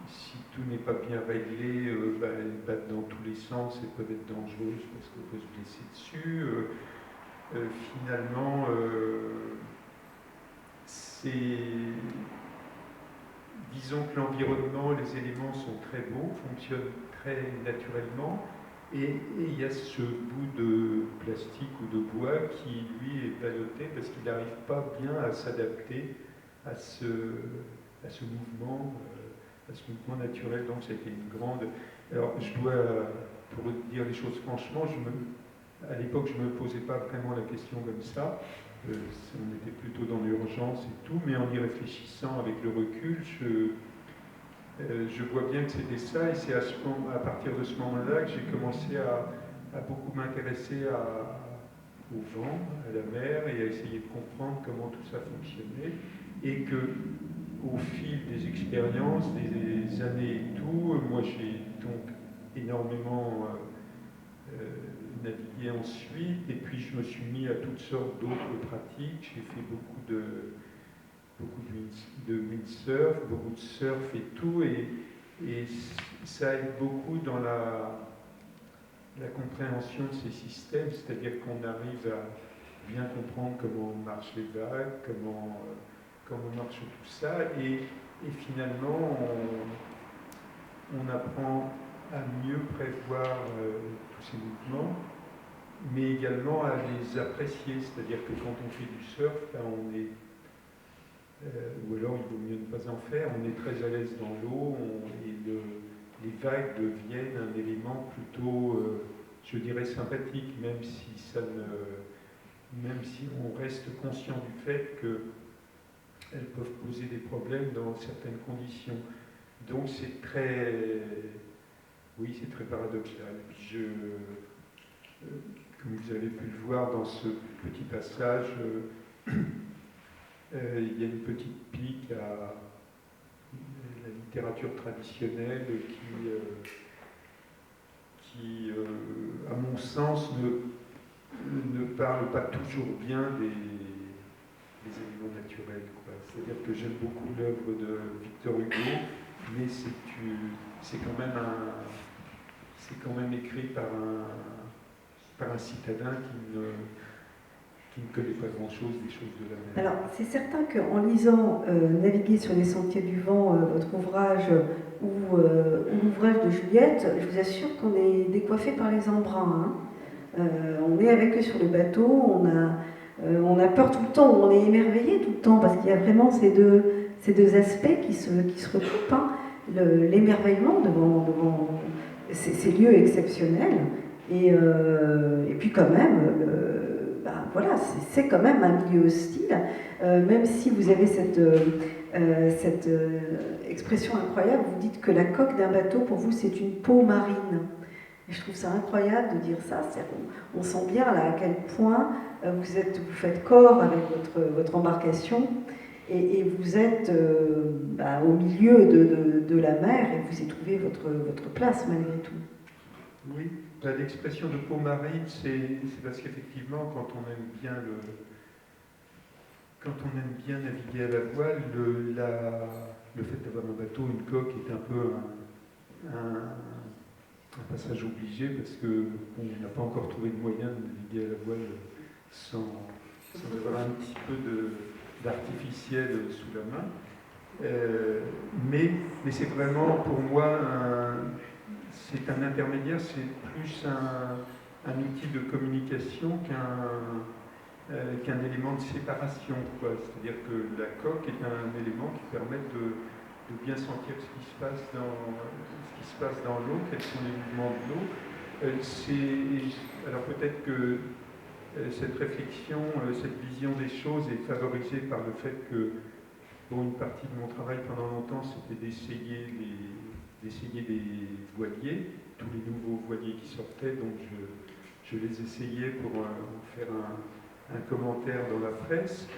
si tout n'est pas bien réglé, elles battent dans tous les sens et peuvent être dangereuses parce qu'on peut se blesser dessus. Finalement, disons que l'environnement, les éléments sont très beaux, fonctionnent très naturellement, et il y a ce bout de plastique ou de bois qui, lui, est ballotté parce qu'il n'arrive pas bien à s'adapter à ce mouvement naturel. Donc c'était une grande... Alors je dois, pour dire les choses franchement, à l'époque je ne me posais pas vraiment la question comme ça, on était plutôt dans l'urgence et tout, mais en y réfléchissant avec le recul, je vois bien que c'était ça, et c'est à partir de ce moment-là que j'ai commencé à beaucoup m'intéresser au vent, à la mer, et à essayer de comprendre comment tout ça fonctionnait, et que au fil des expériences, des années et tout, moi j'ai donc énormément navigué ensuite, et puis je me suis mis à toutes sortes d'autres pratiques. J'ai fait beaucoup de windsurf, beaucoup de surf et tout, et ça aide beaucoup dans la compréhension de ces systèmes, c'est-à-dire qu'on arrive à bien comprendre comment marchent les vagues, comment marche tout ça, et finalement on apprend à mieux prévoir tous ces mouvements, mais également à les apprécier, c'est-à-dire que quand on fait du surf, ben on est ou alors il vaut mieux ne pas en faire, on est très à l'aise dans l'eau, et les vagues deviennent un élément plutôt, je dirais, sympathique, même si on reste conscient du fait qu'elles peuvent poser des problèmes dans certaines conditions. Donc c'est très paradoxal. Puis comme vous avez pu le voir dans ce petit passage, il y a une petite pique à la littérature traditionnelle qui à mon sens, ne parle pas toujours bien des éléments naturels. C'est-à-dire que j'aime beaucoup l'œuvre de Victor Hugo, mais c'est quand même écrit par un citadin qui ne connaît pas grand-chose des choses de la mer. Alors, c'est certain qu'en lisant Naviguer sur les sentiers du vent, votre ouvrage ou l'ouvrage de Juliette, je vous assure qu'on est décoiffé par les embruns. On est avec eux sur le bateau, on a peur tout le temps, on est émerveillé tout le temps, parce qu'il y a vraiment ces deux aspects qui se recoupent. Hein. L'émerveillement devant ces lieux exceptionnels, et puis quand même, voilà, c'est quand même un milieu hostile, même si vous avez cette expression incroyable, vous dites que la coque d'un bateau, pour vous, c'est une peau marine. Et je trouve ça incroyable de dire ça. On sent bien là à quel point vous faites corps avec votre embarcation, et vous êtes au milieu de la mer, et vous y trouvez votre place malgré tout. Oui, l'expression de peau marine, c'est parce qu'effectivement, quand on aime bien naviguer à la voile, le fait d'avoir un bateau, une coque, est un peu un passage obligé, parce qu'on n'a pas encore trouvé de moyen de naviguer à la voile sans avoir un petit peu d'artificiel sous la main. Mais c'est vraiment pour moi c'est un intermédiaire, c'est plus un outil de communication qu'un élément de séparation. C'est-à-dire que la coque est un élément qui permet de bien sentir ce qui se passe dans l'eau, quels sont les mouvements de l'eau. Alors peut-être que cette réflexion, cette vision des choses est favorisée par le fait que une partie de mon travail pendant longtemps, c'était d'essayer des voiliers, tous les nouveaux voiliers qui sortaient, donc je les essayais pour faire un commentaire dans la presse,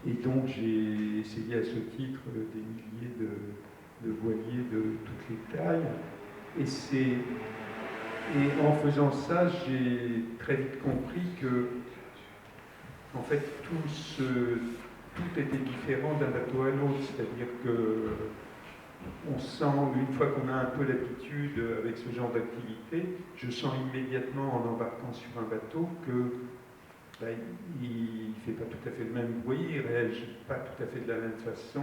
et donc j'ai essayé à ce titre des milliers de voiliers de toutes les tailles, et en faisant ça, j'ai très vite compris que en fait tout était différent d'un bateau à l'autre, c'est-à-dire que on sent, une fois qu'on a un peu l'habitude avec ce genre d'activité, je sens immédiatement en embarquant sur un bateau que il ne fait pas tout à fait le même bruit, il ne réagit pas tout à fait de la même façon.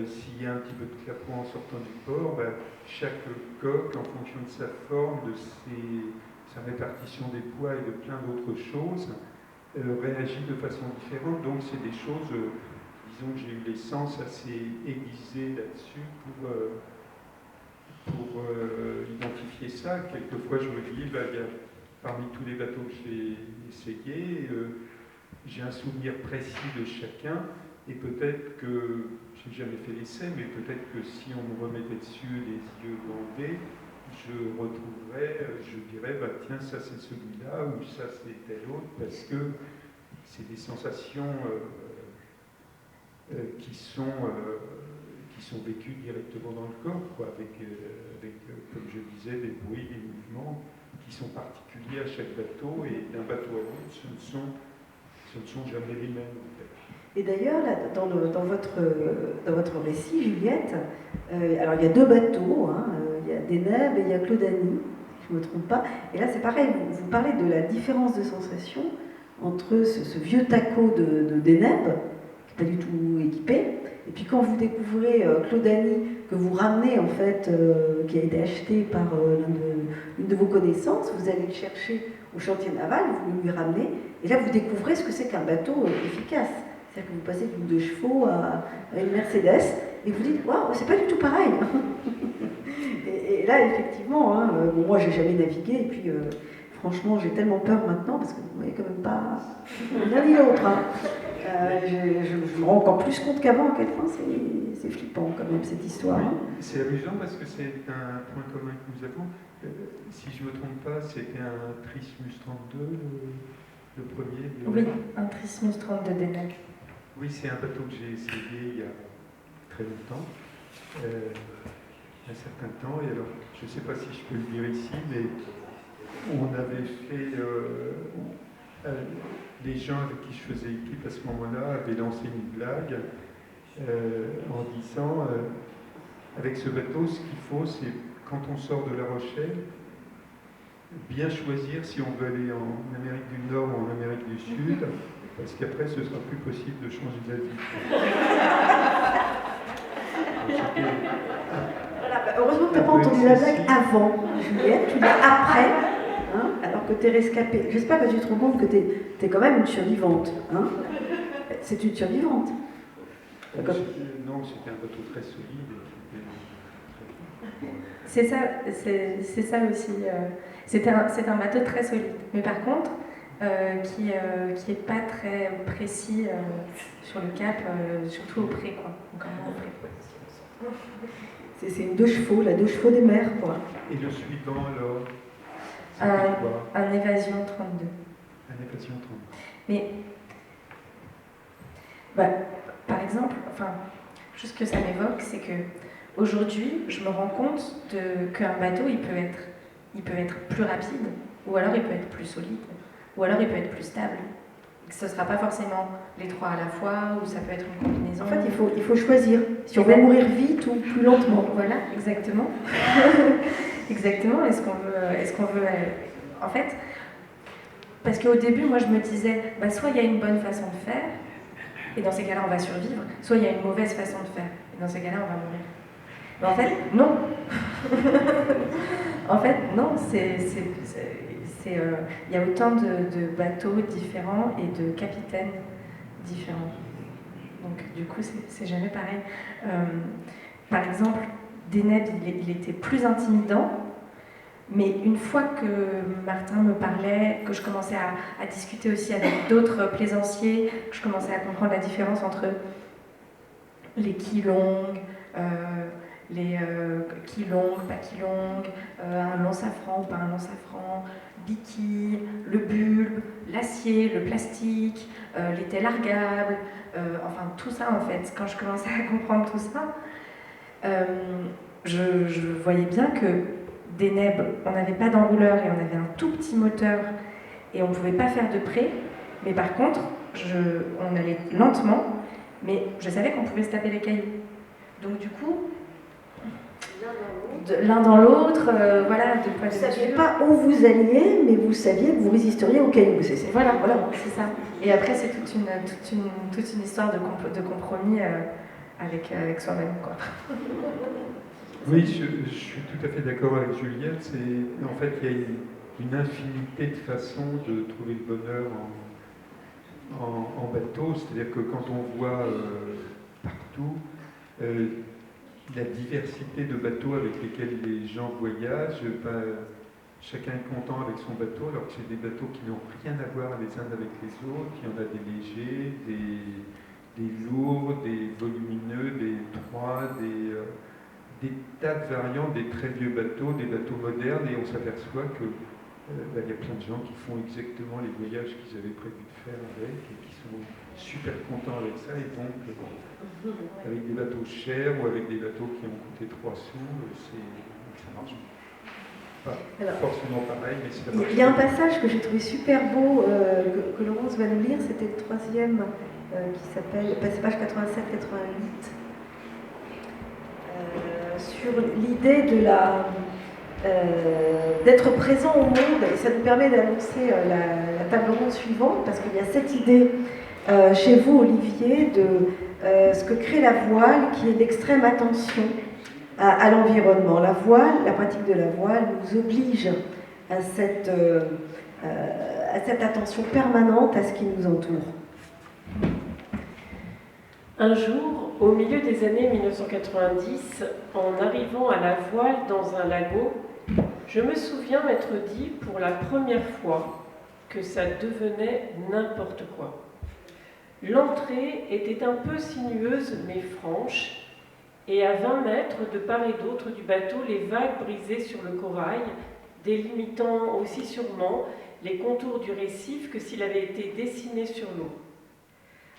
S'il y a un petit peu de clapot en sortant du port, chaque coque, en fonction de sa forme, de sa répartition des poids et de plein d'autres choses, réagit de façon différente. Donc c'est des choses, disons que j'ai eu les sens assez aiguisés là-dessus pour identifier ça. Quelquefois je me dis, parmi tous les bateaux que j'ai essayés, j'ai un souvenir précis de chacun, et peut-être que, je n'ai jamais fait l'essai, mais peut-être que si on me remettait dessus les yeux bandés, je retrouverais, je dirais, bah, tiens, ça c'est celui-là, ou ça c'est tel autre, parce que c'est des sensations qui sont vécues directement dans le corps, quoi, avec comme je disais, des bruits, des mouvements qui sont particuliers à chaque bateau, et d'un bateau à l'autre, ce ne sont jamais les mêmes, en fait. Et d'ailleurs, là, dans votre récit, Juliette, alors il y a 2 bateaux, hein, il y a Deneb et il y a Claudanie, si je ne me trompe pas. Et là, c'est pareil, vous parlez de la différence de sensation entre ce vieux taco de Deneb, qui n'est pas du tout équipé, et puis quand vous découvrez Claudanie, que vous ramenez en fait, qui a été acheté par une de vos connaissances, vous allez le chercher au chantier naval, vous lui ramenez, et là vous découvrez ce que c'est qu'un bateau efficace. C'est-à-dire que vous passez d'une 2 chevaux à une Mercedes, et vous dites, waouh, c'est pas du tout pareil. et là, effectivement, hein, bon, moi j'ai jamais navigué, et puis franchement, j'ai tellement peur maintenant, parce que vous n'avez quand même pas l'un ni l'autre. Hein. Je me rends encore plus compte qu'avant à quel point c'est flippant quand même cette histoire. Oui, Hein. c'est amusant parce que c'est un point commun que nous avons. Si je ne me trompe pas, c'était un Trismus 32, le premier. Oui, un Trismus 32 Deneb. Oui, c'est un bateau que j'ai essayé il y a très longtemps, un certain temps. Et alors, je ne sais pas si je peux le dire ici, mais on avait fait... les gens avec qui je faisais équipe à ce moment-là avaient lancé une blague en disant avec ce bateau, ce qu'il faut, c'est quand on sort de La Rochelle, bien choisir si on veut aller en Amérique du Nord ou en Amérique du Sud, parce qu'après ce sera plus possible de changer d'avis. Voilà, heureusement que tu n'as pas entendu la blague avant, Juliette, tu l'as après. Hein, alors que tu es rescapée. J'espère que tu te rends compte que tu es quand même une survivante. Hein. C'est une survivante. Non, c'était un bateau très solide. C'est ça aussi. C'est un bateau très solide. Mais par contre, qui n'est pas très précis sur le cap, surtout au pré, quoi. C'est une 2 chevaux, la 2 chevaux des mers, quoi. Et le suivant, alors un Évasion 32. Un Évasion 32. Mais, bah, par exemple, enfin, juste que ça m'évoque, c'est que aujourd'hui, je me rends compte qu'un bateau, il peut être plus rapide, ou alors il peut être plus solide, ou alors il peut être plus stable. Ce ne sera pas forcément les 3 à la fois, ou ça peut être une combinaison. En fait, il faut choisir. Si on veut mourir vite ou plus lentement. Voilà, exactement. Exactement. Est-ce qu'on veut... En fait, parce qu'au début, moi, je me disais, bah, soit il y a une bonne façon de faire, et dans ces cas-là, on va survivre, soit il y a une mauvaise façon de faire, et dans ces cas-là, on va mourir. Mais en fait, non. En fait, non, il y a autant de bateaux différents et de capitaines différents. Donc, du coup, c'est jamais pareil. Par exemple, Deneb, il était plus intimidant, mais une fois que Martin me parlait, que je commençais à discuter aussi avec d'autres plaisanciers, que je commençais à comprendre la différence entre les quilles longues, les quilles longues, pas quilles longues, un long safran ou pas un long safran, biquille, le bulbe, l'acier, le plastique, les tais largables, enfin tout ça en fait. Quand je commençais à comprendre tout ça, je voyais bien que Deneb, on n'avait pas d'enrouleur et on avait un tout petit moteur et on ne pouvait pas faire de près, mais par contre, on allait lentement, mais je savais qu'on pouvait se taper les cailloux. Donc du coup, l'un dans l'autre, voilà, de quoi. Vous ne saviez pas où vous alliez, mais vous saviez que vous résisteriez aux cailloux. Voilà, c'est ça. Et après, c'est toute une histoire de compromis avec soi-même, quoi. Oui, je suis tout à fait d'accord avec Juliette. En fait, il y a une infinité de façons de trouver le bonheur en bateau. C'est-à-dire que quand on voit partout la diversité de bateaux avec lesquels les gens voyagent, chacun est content avec son bateau, alors que c'est des bateaux qui n'ont rien à voir les uns avec les autres. Il y en a des légers, des lourds, des volumineux, des étroits, des tas de variantes, des très vieux bateaux, des bateaux modernes, et on s'aperçoit que il y a plein de gens qui font exactement les voyages qu'ils avaient prévu de faire avec et qui sont super contents avec ça, et donc avec des bateaux chers ou avec des bateaux qui ont coûté 3 sous, ça marche pas forcément pareil, mais c'est il y a un passage que j'ai trouvé super beau, que Laurence va nous lire, c'était le 3e, qui s'appelle, c'est page 87-88, sur l'idée de d'être présent au monde, et ça nous permet d'annoncer la table ronde suivante, parce qu'il y a cette idée chez vous, Olivier, de ce que crée la voile, qui est l'extrême attention à l'environnement. La voile, la pratique de la voile nous oblige à cette attention permanente à ce qui nous entoure. Un jour, au milieu des années 1990, en arrivant à la voile dans un lagon, je me souviens m'être dit pour la première fois que ça devenait n'importe quoi. L'entrée était un peu sinueuse mais franche, et à 20 mètres de part et d'autre du bateau, les vagues brisaient sur le corail, délimitant aussi sûrement les contours du récif que s'il avait été dessiné sur l'eau.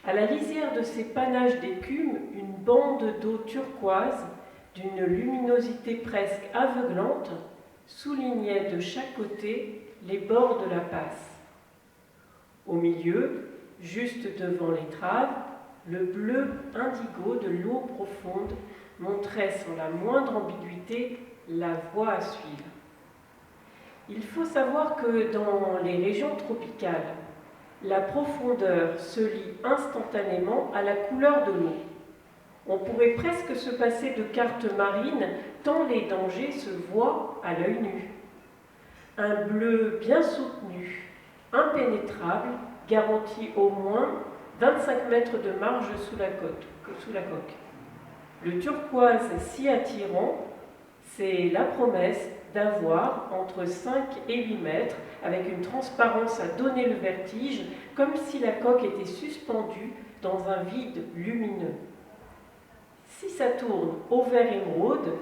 À la lisière de ces panaches d'écume, une bande d'eau turquoise, d'une luminosité presque aveuglante, soulignait de chaque côté les bords de la passe. Au milieu, juste devant l'étrave, le bleu indigo de l'eau profonde montrait sans la moindre ambiguïté la voie à suivre. Il faut savoir que dans les régions tropicales, la profondeur se lie instantanément à la couleur de l'eau. On pourrait presque se passer de cartes marines tant les dangers se voient à l'œil nu. Un bleu bien soutenu, impénétrable, garantit au moins 25 mètres de marge sous la coque. Le turquoise si attirant, c'est la promesse d'avoir entre 5 et 8 mètres, avec une transparence à donner le vertige, comme si la coque était suspendue dans un vide lumineux. Si ça tourne au vert émeraude,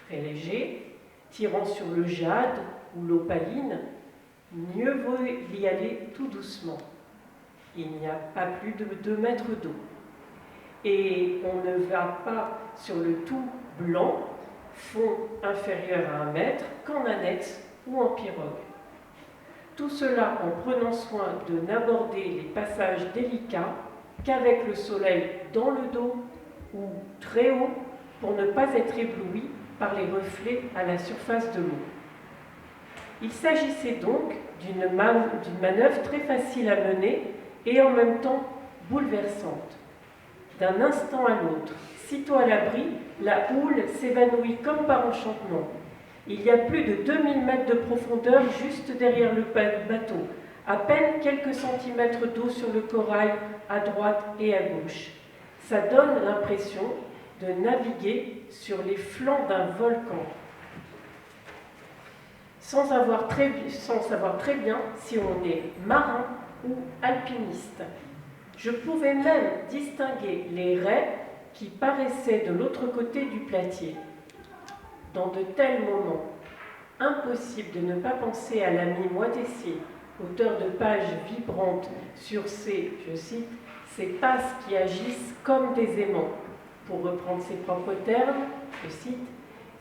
très léger, tirant sur le jade ou l'opaline, mieux vaut y aller tout doucement. Il n'y a pas plus de 2 mètres d'eau. Et on ne va pas sur le tout blanc, fond inférieur à 1 mètre, qu'en annexe ou en pirogue. Tout cela en prenant soin de n'aborder les passages délicats qu'avec le soleil dans le dos ou très haut pour ne pas être ébloui par les reflets à la surface de l'eau. Il s'agissait donc d'une manœuvre très facile à mener et en même temps bouleversante. D'un instant à l'autre, sitôt à l'abri, la houle s'évanouit comme par enchantement. Il y a plus de 2000 mètres de profondeur juste derrière le bateau, à peine quelques centimètres d'eau sur le corail à droite et à gauche. Ça donne l'impression de naviguer sur les flancs d'un volcan, sans savoir très bien si on est marin ou alpiniste. Je pouvais même distinguer les raies qui paraissaient de l'autre côté du platier. Dans de tels moments, impossible de ne pas penser à l'ami Moitessier, auteur de pages vibrantes sur ces, je cite, ces passes qui agissent comme des aimants. Pour reprendre ses propres termes, je cite,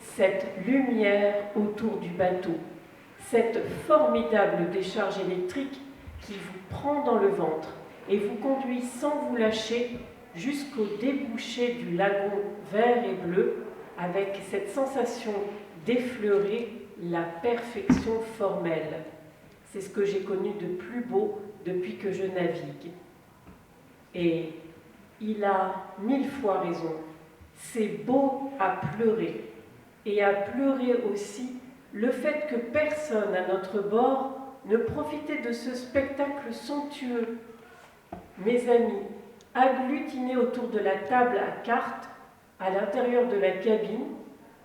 cette lumière autour du bateau, cette formidable décharge électrique qui vous prend dans le ventre et vous conduit sans vous lâcher jusqu'au débouché du lagon vert et bleu, avec cette sensation d'effleurer la perfection formelle. C'est ce que j'ai connu de plus beau depuis que je navigue. Et il a 1000 fois raison. C'est beau à pleurer. Et à pleurer aussi le fait que personne à notre bord ne profitait de ce spectacle somptueux. Mes amis, agglutinés autour de la table à cartes, à l'intérieur de la cabine,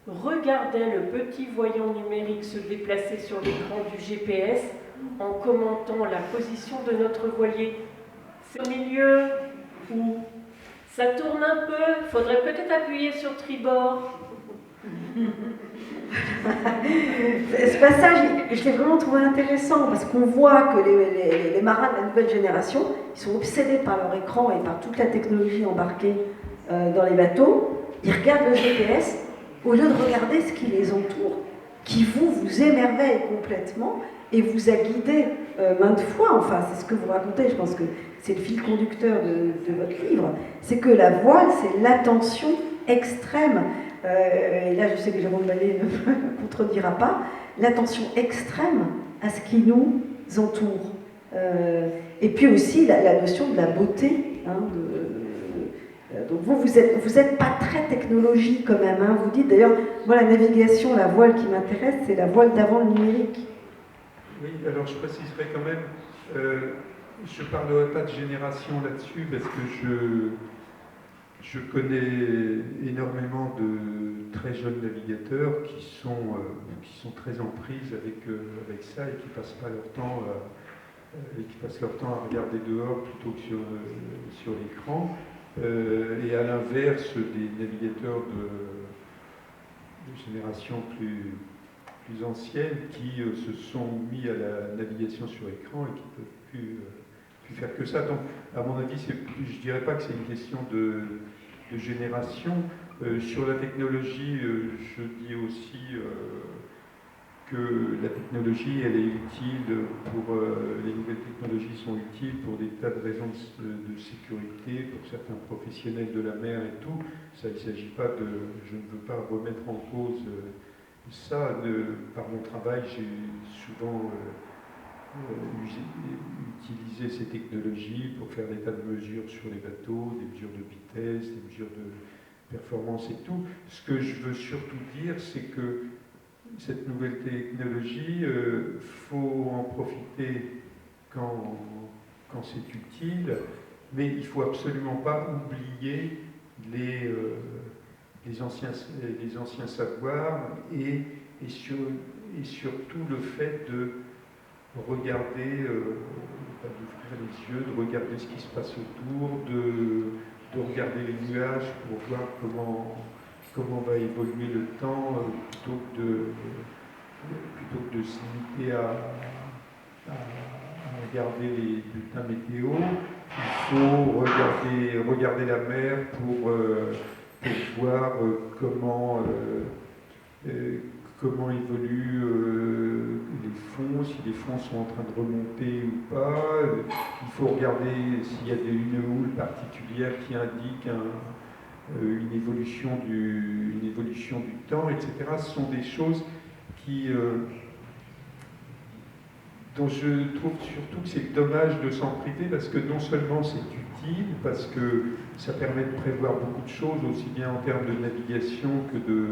regardait le petit voyant numérique se déplacer sur l'écran du GPS en commentant la position de notre voilier. C'est au milieu où ça tourne un peu, faudrait peut-être appuyer sur tribord. Ce passage, je l'ai vraiment trouvé intéressant parce qu'on voit que les marins de la nouvelle génération, ils sont obsédés par leur écran et par toute la technologie embarquée dans les bateaux. Ils regardent le GPS au lieu de regarder ce qui les entoure, qui vous émerveille complètement et vous a guidé maintes fois. Enfin, c'est ce que vous racontez, je pense que c'est le fil conducteur de votre livre. C'est que la voile, c'est l'attention extrême. Et là, je sais que Jérôme Vallée ne me contredira pas, l'attention extrême à ce qui nous entoure. Et puis aussi la notion de la beauté. Hein, donc vous êtes pas très technologie quand même. Hein, vous dites d'ailleurs, moi la navigation, la voile qui m'intéresse, c'est la voile d'avant le numérique. Oui, alors je préciserai quand même, je ne parlerai pas de génération là-dessus parce que je connais énormément de très jeunes navigateurs qui sont très en prise avec ça et qui passent pas leur temps à regarder dehors plutôt que sur l'écran. Et à l'inverse des navigateurs de génération plus ancienne qui se sont mis à la navigation sur écran et qui ne peuvent plus faire que ça. Donc, à mon avis, je ne dirais pas que c'est une question de génération. Sur la technologie, je dis aussi que la technologie, elle est utile les nouvelles technologies sont utiles pour des tas de raisons de sécurité, pour certains professionnels de la mer et tout. Ça, il ne s'agit pas je ne veux pas remettre en cause ça. Par mon travail, j'ai souvent utiliser ces technologies pour faire des tas de mesures sur les bateaux, des mesures de vitesse, des mesures de performance et tout. Ce que je veux surtout dire, c'est que cette nouvelle technologie, faut en profiter quand c'est utile, mais il ne faut absolument pas oublier les anciens savoirs et surtout le fait de regarder, d'ouvrir les yeux, de regarder ce qui se passe autour, de regarder les nuages pour voir comment va évoluer le temps, plutôt que de se limiter à regarder les bulletins météo. Il faut regarder la mer pour voir comment évoluent les fonds, si les fonds sont en train de remonter ou pas. Il faut regarder s'il y a une houle particulière qui indique une évolution du temps, etc. Ce sont des choses dont je trouve surtout que c'est dommage de s'en priver, parce que non seulement c'est utile, parce que ça permet de prévoir beaucoup de choses, aussi bien en termes de navigation que de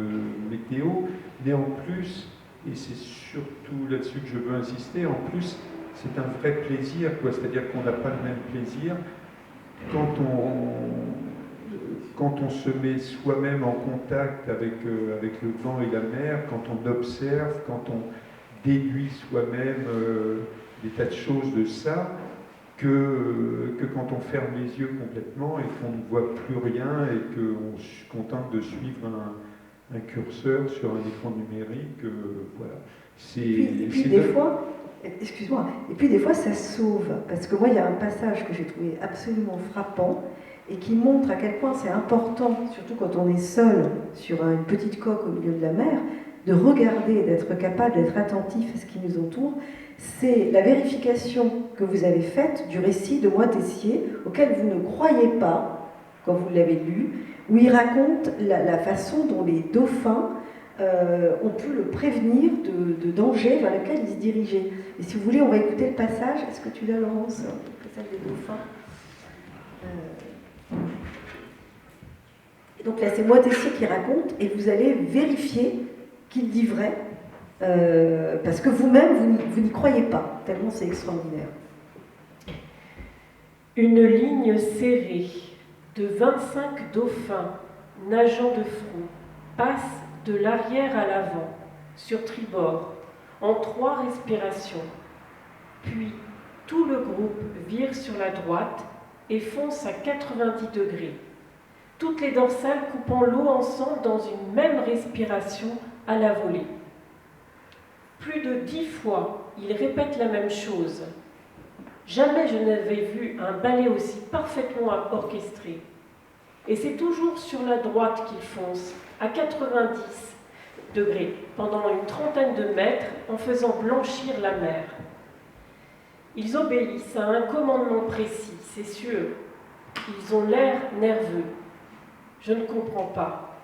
météo, mais en plus, et c'est surtout là-dessus que je veux insister, en plus, c'est un vrai plaisir, c'est-à-dire qu'on n'a pas le même plaisir quand on se met soi-même en contact avec le vent et la mer, quand on observe, quand on déduit soi-même des tas de choses de ça, que quand on ferme les yeux complètement et qu'on ne voit plus rien et qu'on se contente de suivre un curseur sur un écran numérique, voilà. Et puis des fois, excuse-moi, et puis des fois ça sauve, parce que moi il y a un passage que j'ai trouvé absolument frappant et qui montre à quel point c'est important, surtout quand on est seul sur une petite coque au milieu de la mer, de regarder, d'être capable d'être attentif à ce qui nous entoure. C'est la vérification que vous avez faite du récit de Moitessier, auquel vous ne croyez pas quand vous l'avez lu, où il raconte la façon dont les dauphins ont pu le prévenir de dangers vers lesquels ils se dirigeaient. Et si vous voulez, on va écouter le passage. Est-ce que tu l'as, Laurence, le passage des dauphins Et donc là, c'est Moitessier qui raconte, et vous allez vérifier qu'il dit vrai, parce que vous-même, vous n'y croyez pas, tellement c'est extraordinaire. Une ligne serrée de 25 dauphins nageant de front passe de l'arrière à l'avant, sur tribord, en 3 respirations. Puis, tout le groupe vire sur la droite et fonce à 90 degrés. Toutes les dorsales coupant l'eau ensemble dans une même respiration à la volée. Plus de 10 fois, ils répètent la même chose. Jamais je n'avais vu un ballet aussi parfaitement orchestré. Et c'est toujours sur la droite qu'ils foncent, à 90 degrés, pendant une trentaine de mètres, en faisant blanchir la mer. Ils obéissent à un commandement précis, c'est sûr. Ils ont l'air nerveux. Je ne comprends pas.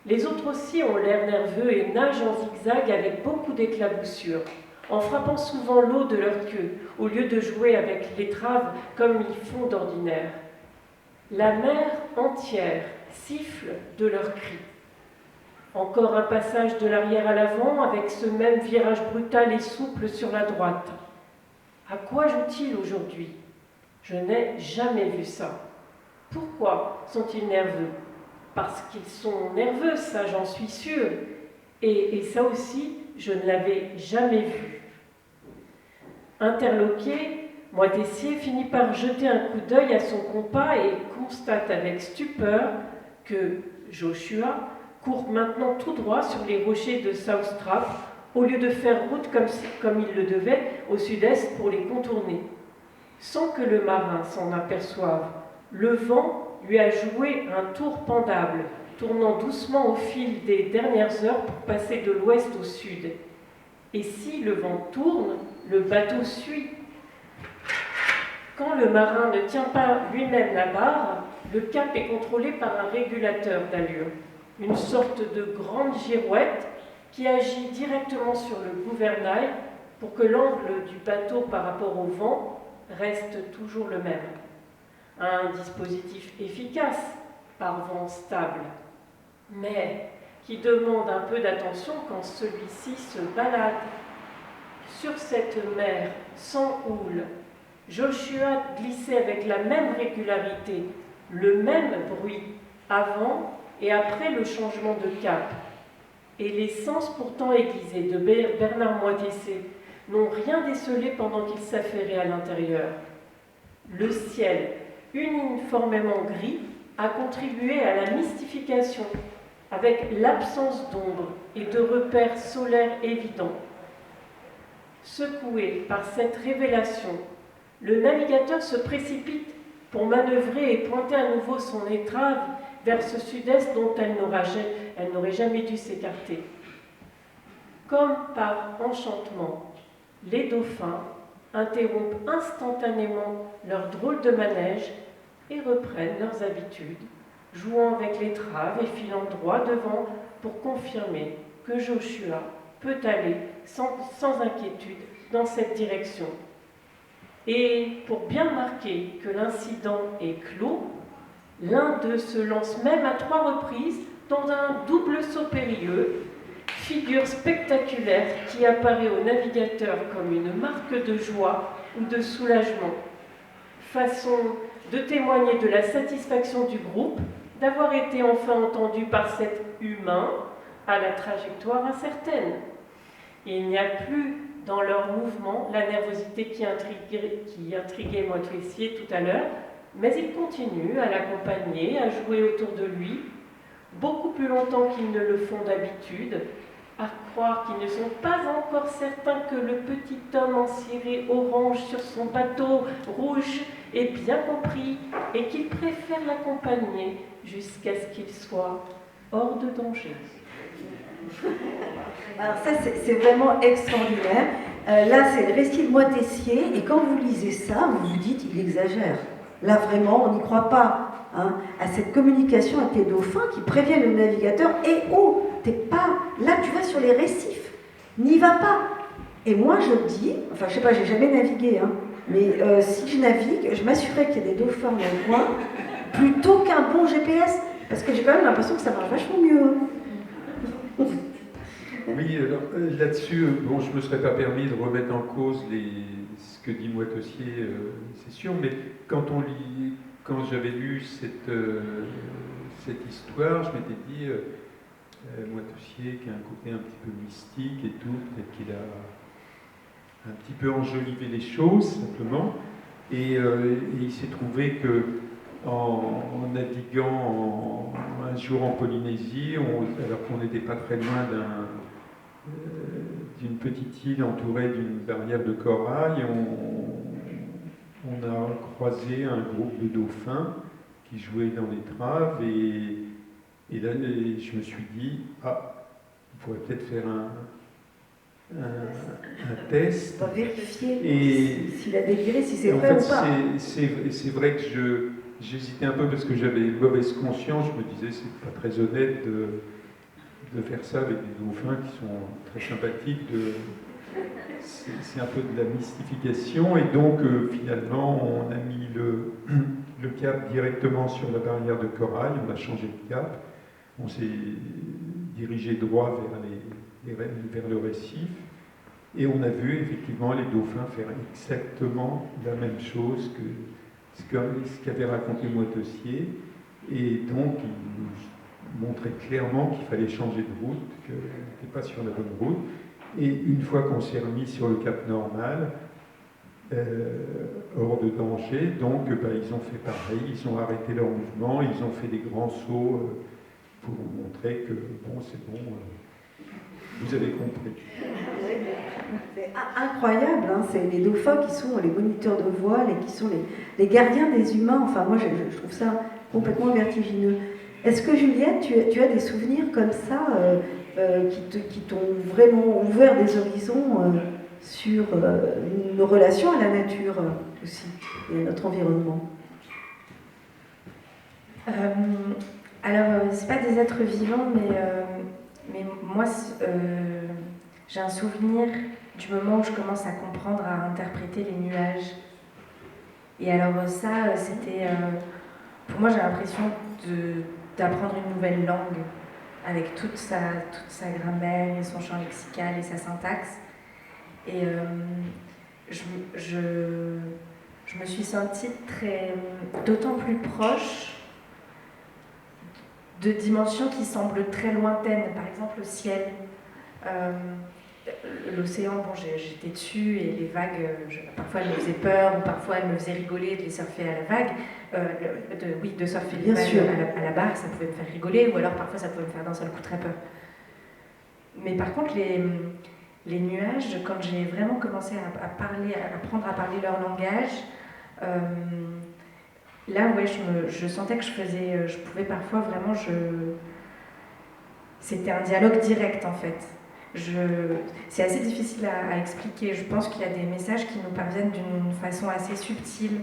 Les autres aussi ont l'air nerveux et nagent en zigzag avec beaucoup d'éclaboussures, en frappant souvent l'eau de leur queue, au lieu de jouer avec l'étrave comme ils font d'ordinaire. La mer entière siffle de leurs cris. Encore un passage de l'arrière à l'avant avec ce même virage brutal et souple sur la droite. À quoi jouent-ils aujourd'hui? Je n'ai jamais vu ça. Pourquoi sont-ils nerveux? Parce qu'ils sont nerveux, ça j'en suis sûre. Et ça aussi, je ne l'avais jamais vu. Interloqué, Moitessier finit par jeter un coup d'œil à son compas et constate avec stupeur que Joshua court maintenant tout droit sur les rochers de South-Trap au lieu de faire route comme il le devait au sud-est pour les contourner. Sans que le marin s'en aperçoive, le vent lui a joué un tour pendable, tournant doucement au fil des dernières heures pour passer de l'ouest au sud. Et si le vent tourne, le bateau suit. Quand le marin ne tient pas lui-même la barre, le cap est contrôlé par un régulateur d'allure, une sorte de grande girouette qui agit directement sur le gouvernail pour que l'angle du bateau par rapport au vent reste toujours le même. Un dispositif efficace par vent stable, mais qui demande un peu d'attention quand celui-ci se balade. Sur cette mer sans houle, Joshua glissait avec la même régularité, le même bruit, avant et après le changement de cap. Et les sens pourtant aiguisés de Bernard Moitessier n'ont rien décelé pendant qu'il s'affairait à l'intérieur. Le ciel, uniformément gris, a contribué à la mystification, avec l'absence d'ombre et de repères solaires évidents. Secoué par cette révélation, le navigateur se précipite pour manœuvrer et pointer à nouveau son étrave vers ce sud-est dont elle n'aurait jamais dû s'écarter. Comme par enchantement, les dauphins interrompent instantanément leur drôle de manège et reprennent leurs habitudes, jouant avec l'étrave et filant droit devant pour confirmer que Joshua peut aller sans inquiétude dans cette direction. Et pour bien marquer que l'incident est clos, l'un d'eux se lance même à 3 reprises dans un double saut périlleux, figure spectaculaire qui apparaît au navigateur comme une marque de joie ou de soulagement, façon de témoigner de la satisfaction du groupe d'avoir été enfin entendu par cet humain à la trajectoire incertaine. Il n'y a plus dans leur mouvement la nervosité qui intriguait Moitessier tout à l'heure, mais ils continuent à l'accompagner, à jouer autour de lui, beaucoup plus longtemps qu'ils ne le font d'habitude, à croire qu'ils ne sont pas encore certains que le petit homme en ciré orange sur son bateau rouge est bien compris et qu'ils préfèrent l'accompagner jusqu'à ce qu'il soit hors de danger. Alors ça, c'est vraiment extraordinaire. Là, c'est le récit de Moitessier, et quand vous lisez ça, vous vous dites, il exagère. Là, vraiment, on n'y croit pas à cette communication avec les dauphins qui préviennent le navigateur. Et oh, t'es pas là, tu vas sur les récifs, n'y va pas. Et moi, je dis, enfin, je sais pas, j'ai jamais navigué, mais si je navigue, je m'assurerai qu'il y a des dauphins dans le coin, plutôt qu'un bon GPS, parce que j'ai quand même l'impression que ça marche vachement mieux. Oui, alors là-dessus, bon, je ne me serais pas permis de remettre en cause ce que dit Moitessier, c'est sûr, mais quand j'avais lu cette histoire, je m'étais dit, Moitessier, qui a un côté un petit peu mystique et tout, peut-être qu'il a un petit peu enjolivé les choses, simplement. Et il s'est trouvé que en naviguant un jour en Polynésie, alors qu'on n'était pas très loin d'une petite île entourée d'une barrière de corail, on a croisé un groupe de dauphins qui jouaient dans l'étrave, et là je me suis dit, on pourrait peut-être faire un test. On va vérifier s'il a déliré, si c'est en vrai fait, ou pas. c'est vrai que j'hésitais un peu parce que j'avais une mauvaise conscience. Je me disais, c'est pas très honnête de faire ça avec des dauphins qui sont très sympathiques. C'est un peu de la mystification. Et donc, finalement, on a mis le cap directement sur la barrière de corail. On a changé de cap. On s'est dirigé droit vers le récif. Et on a vu effectivement les dauphins faire exactement la même chose que ce qu'avait raconté Moitessier. Et donc, il nous montrait clairement qu'il fallait changer de route, qu'on n'était pas sur la bonne route. Et une fois qu'on s'est remis sur le cap normal, hors de danger, donc ils ont fait pareil, ils ont arrêté leur mouvement, ils ont fait des grands sauts pour montrer que bon, c'est bon, vous avez compris. C'est incroyable, hein, c'est les dauphins qui sont les moniteurs de voile et qui sont les gardiens des humains. Enfin, moi, je trouve ça complètement vertigineux. Est-ce que, Juliette, tu as des souvenirs comme ça qui t'ont vraiment ouvert des horizons sur nos relations à la nature aussi et à notre environnement? Alors, c'est pas des êtres vivants, mais moi, j'ai un souvenir du moment où je commence à comprendre, à interpréter les nuages. Et alors ça, c'était... pour moi, j'ai l'impression d'apprendre une nouvelle langue, avec toute sa grammaire et son champ lexical et sa syntaxe. Et je me suis sentie d'autant plus proche de dimensions qui semblent très lointaines. Par exemple, le ciel. L'océan, bon, j'étais dessus et les vagues, parfois elles me faisaient peur ou parfois elles me faisaient rigoler de les surfer à la vague. De surfer les vagues à la barre, ça pouvait me faire rigoler, ou alors parfois ça pouvait me faire d'un seul coup très peur. Mais par contre, les nuages, quand j'ai vraiment commencé à apprendre à parler leur langage, là, ouais, je sentais que je pouvais parfois vraiment, c'était un dialogue direct en fait. C'est assez difficile à expliquer. Je pense qu'il y a des messages qui nous parviennent d'une façon assez subtile,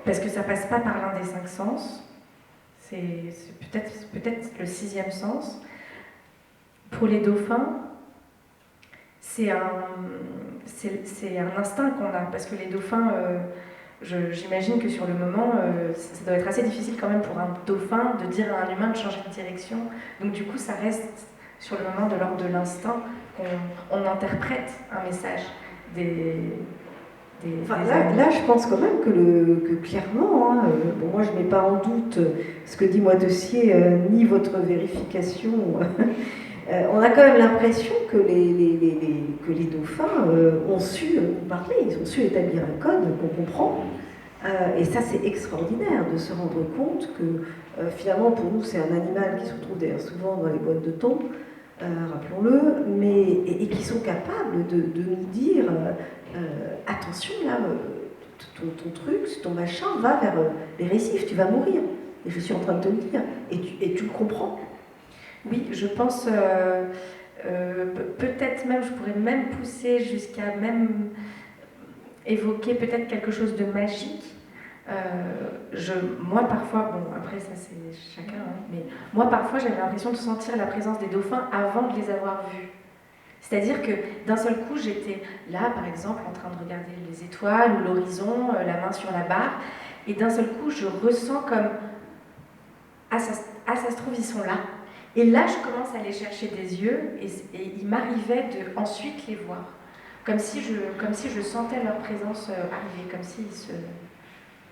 parce que ça passe pas par l'un des 5 sens. C'est peut-être le 6e sens. Pour les dauphins, c'est un instinct qu'on a, parce que les dauphins, j'imagine que sur le moment, ça doit être assez difficile quand même pour un dauphin de dire à un humain de changer de direction. Donc du coup, ça reste sur le moment de l'ordre de l'instinct qu'on interprète un message là, je pense quand même que clairement, hein, bon, moi je ne mets pas en doute ce que dit Moitessier, ni votre vérification. On a quand même l'impression que les dauphins ont su parler, ils ont su établir un code qu'on comprend. Et ça, c'est extraordinaire de se rendre compte que finalement, pour nous, c'est un animal qui se retrouve d'ailleurs souvent dans les boîtes de thon, rappelons-le, et qui sont capables de nous dire attention, là, ton truc, ton machin va vers les récifs, tu vas mourir. Et je suis en train de te le dire, et tu le comprends. Oui, je pense, peut-être même, je pourrais même pousser jusqu'à même évoquer peut-être quelque chose de magique. Moi parfois, bon après ça c'est chacun, hein, mais moi parfois j'avais l'impression de sentir la présence des dauphins avant de les avoir vus. C'est-à-dire que d'un seul coup j'étais là par exemple en train de regarder les étoiles ou l'horizon, la main sur la barre, et d'un seul coup je ressens comme ça se trouve ils sont là. Et là je commence à les chercher des yeux et il m'arrivait de ensuite les voir. Comme si je sentais leur présence arriver, comme s'ils se...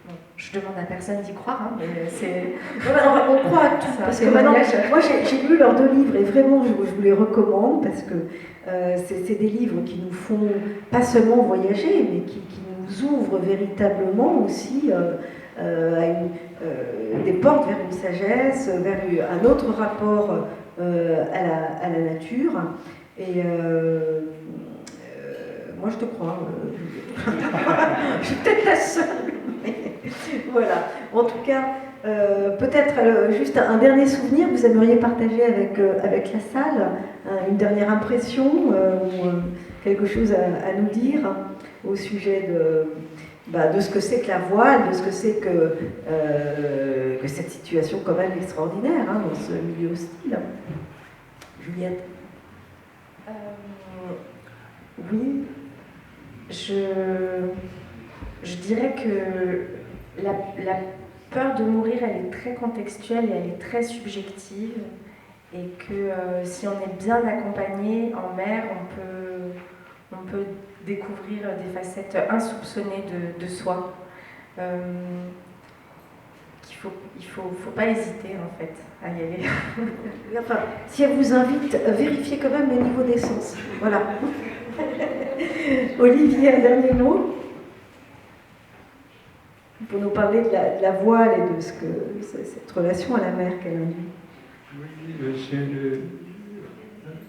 Bon, je demande à personne d'y croire, hein, mais c'est... Voilà, on croit à tout. Parce que maintenant, moi j'ai lu leurs 2 livres et vraiment je vous les recommande parce que c'est des livres qui nous font pas seulement voyager, mais qui nous ouvrent véritablement aussi des portes vers une sagesse, vers un autre rapport à la nature. Et moi je te crois. Je suis peut-être la seule. Voilà. En tout cas, peut-être juste un dernier souvenir que vous aimeriez partager avec la salle, une dernière impression ou quelque chose à nous dire au sujet de ce que c'est que la voile, de ce que c'est que cette situation quand même extraordinaire dans ce milieu hostile. Juliette. Oui, je dirais que la peur de mourir, elle est très contextuelle et elle est très subjective. Et que si on est bien accompagné en mer, on peut découvrir des facettes insoupçonnées de soi. Il faut pas hésiter en fait à y aller. Enfin, si elle vous invite, vérifiez quand même le niveau d'essence. Voilà. Olivier, un dernier mot pour nous parler de la voile et de cette relation à la mer qu'elle induit. Oui,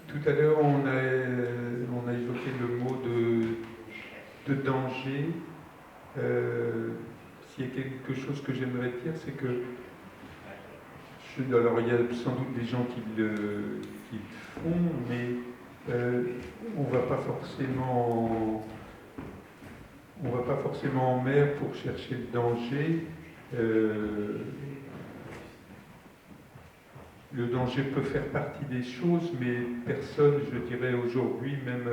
tout à l'heure on a évoqué le mot de danger. S'il y a quelque chose que j'aimerais dire, c'est que alors il y a sans doute des gens qui le font, mais on va pas forcément en mer pour chercher le danger. Le danger peut faire partie des choses, mais personne, je dirais aujourd'hui, même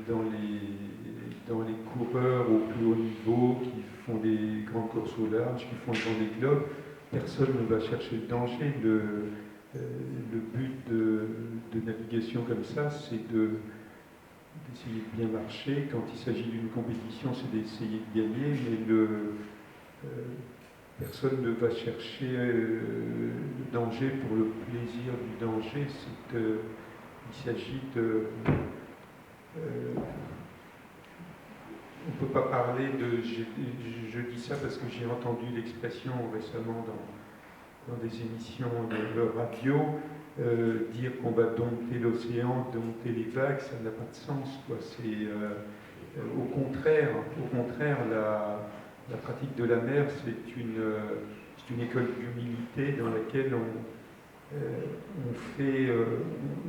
dans les coureurs au plus haut niveau, qui font des grandes courses au large, qui font le Vendée Globe, personne ne va chercher le danger. Le but de navigation comme ça, c'est d'essayer de bien marcher. Quand il s'agit d'une compétition, c'est d'essayer de gagner, mais personne ne va chercher le danger pour le plaisir du danger. Il s'agit de... on ne peut pas parler de... Je dis ça parce que j'ai entendu l'expression récemment dans des émissions de radio, dire qu'on va dompter l'océan, dompter les vagues, ça n'a pas de sens, quoi. C'est au contraire, la pratique de la mer, c'est une école d'humilité dans laquelle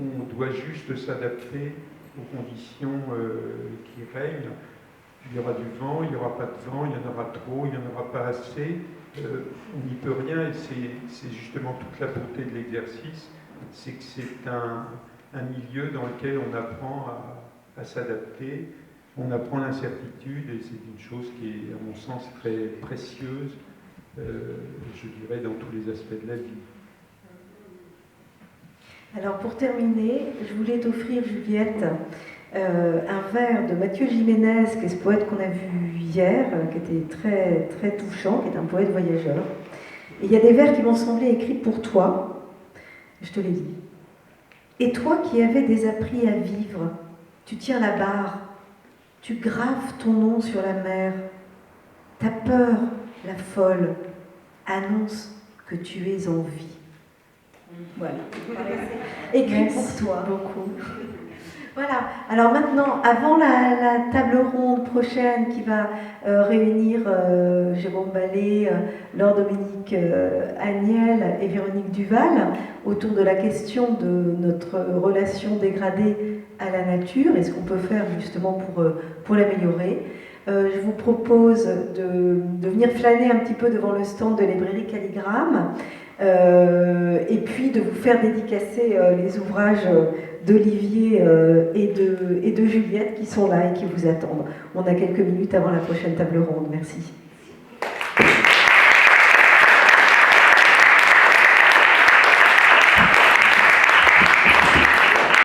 on doit juste s'adapter aux conditions qui règnent. Il y aura du vent, il n'y aura pas de vent, il y en aura trop, il n'y en aura pas assez. On n'y peut rien et c'est justement toute la beauté de l'exercice, c'est que c'est un milieu dans lequel on apprend à s'adapter, on apprend l'incertitude et c'est une chose qui est à mon sens très précieuse, je dirais, dans tous les aspects de la vie. Alors pour terminer, je voulais t'offrir, Juliette, un vers de Mathieu Jiménez, qui est ce poète qu'on a vu hier, qui était très, très touchant, qui est un poète voyageur. Et il y a des vers qui m'ont semblé écrits pour toi, je te les lis. Et toi qui avais des appris à vivre, tu tires la barre, tu graves ton nom sur la mer, ta peur, la folle, annonce que tu es en vie. Voilà, écrit pour toi. Beaucoup. Voilà, alors maintenant, avant la table ronde prochaine qui va réunir Jérôme Ballet, Laure Dominique Agnel et Véronique Duval autour de la question de notre relation dégradée à la nature et ce qu'on peut faire justement pour l'améliorer. Je vous propose de venir flâner un petit peu devant le stand de librairie Calligramme et puis de vous faire dédicacer les ouvrages d'Olivier et de Juliette qui sont là et qui vous attendent. On a quelques minutes avant la prochaine table ronde. Merci.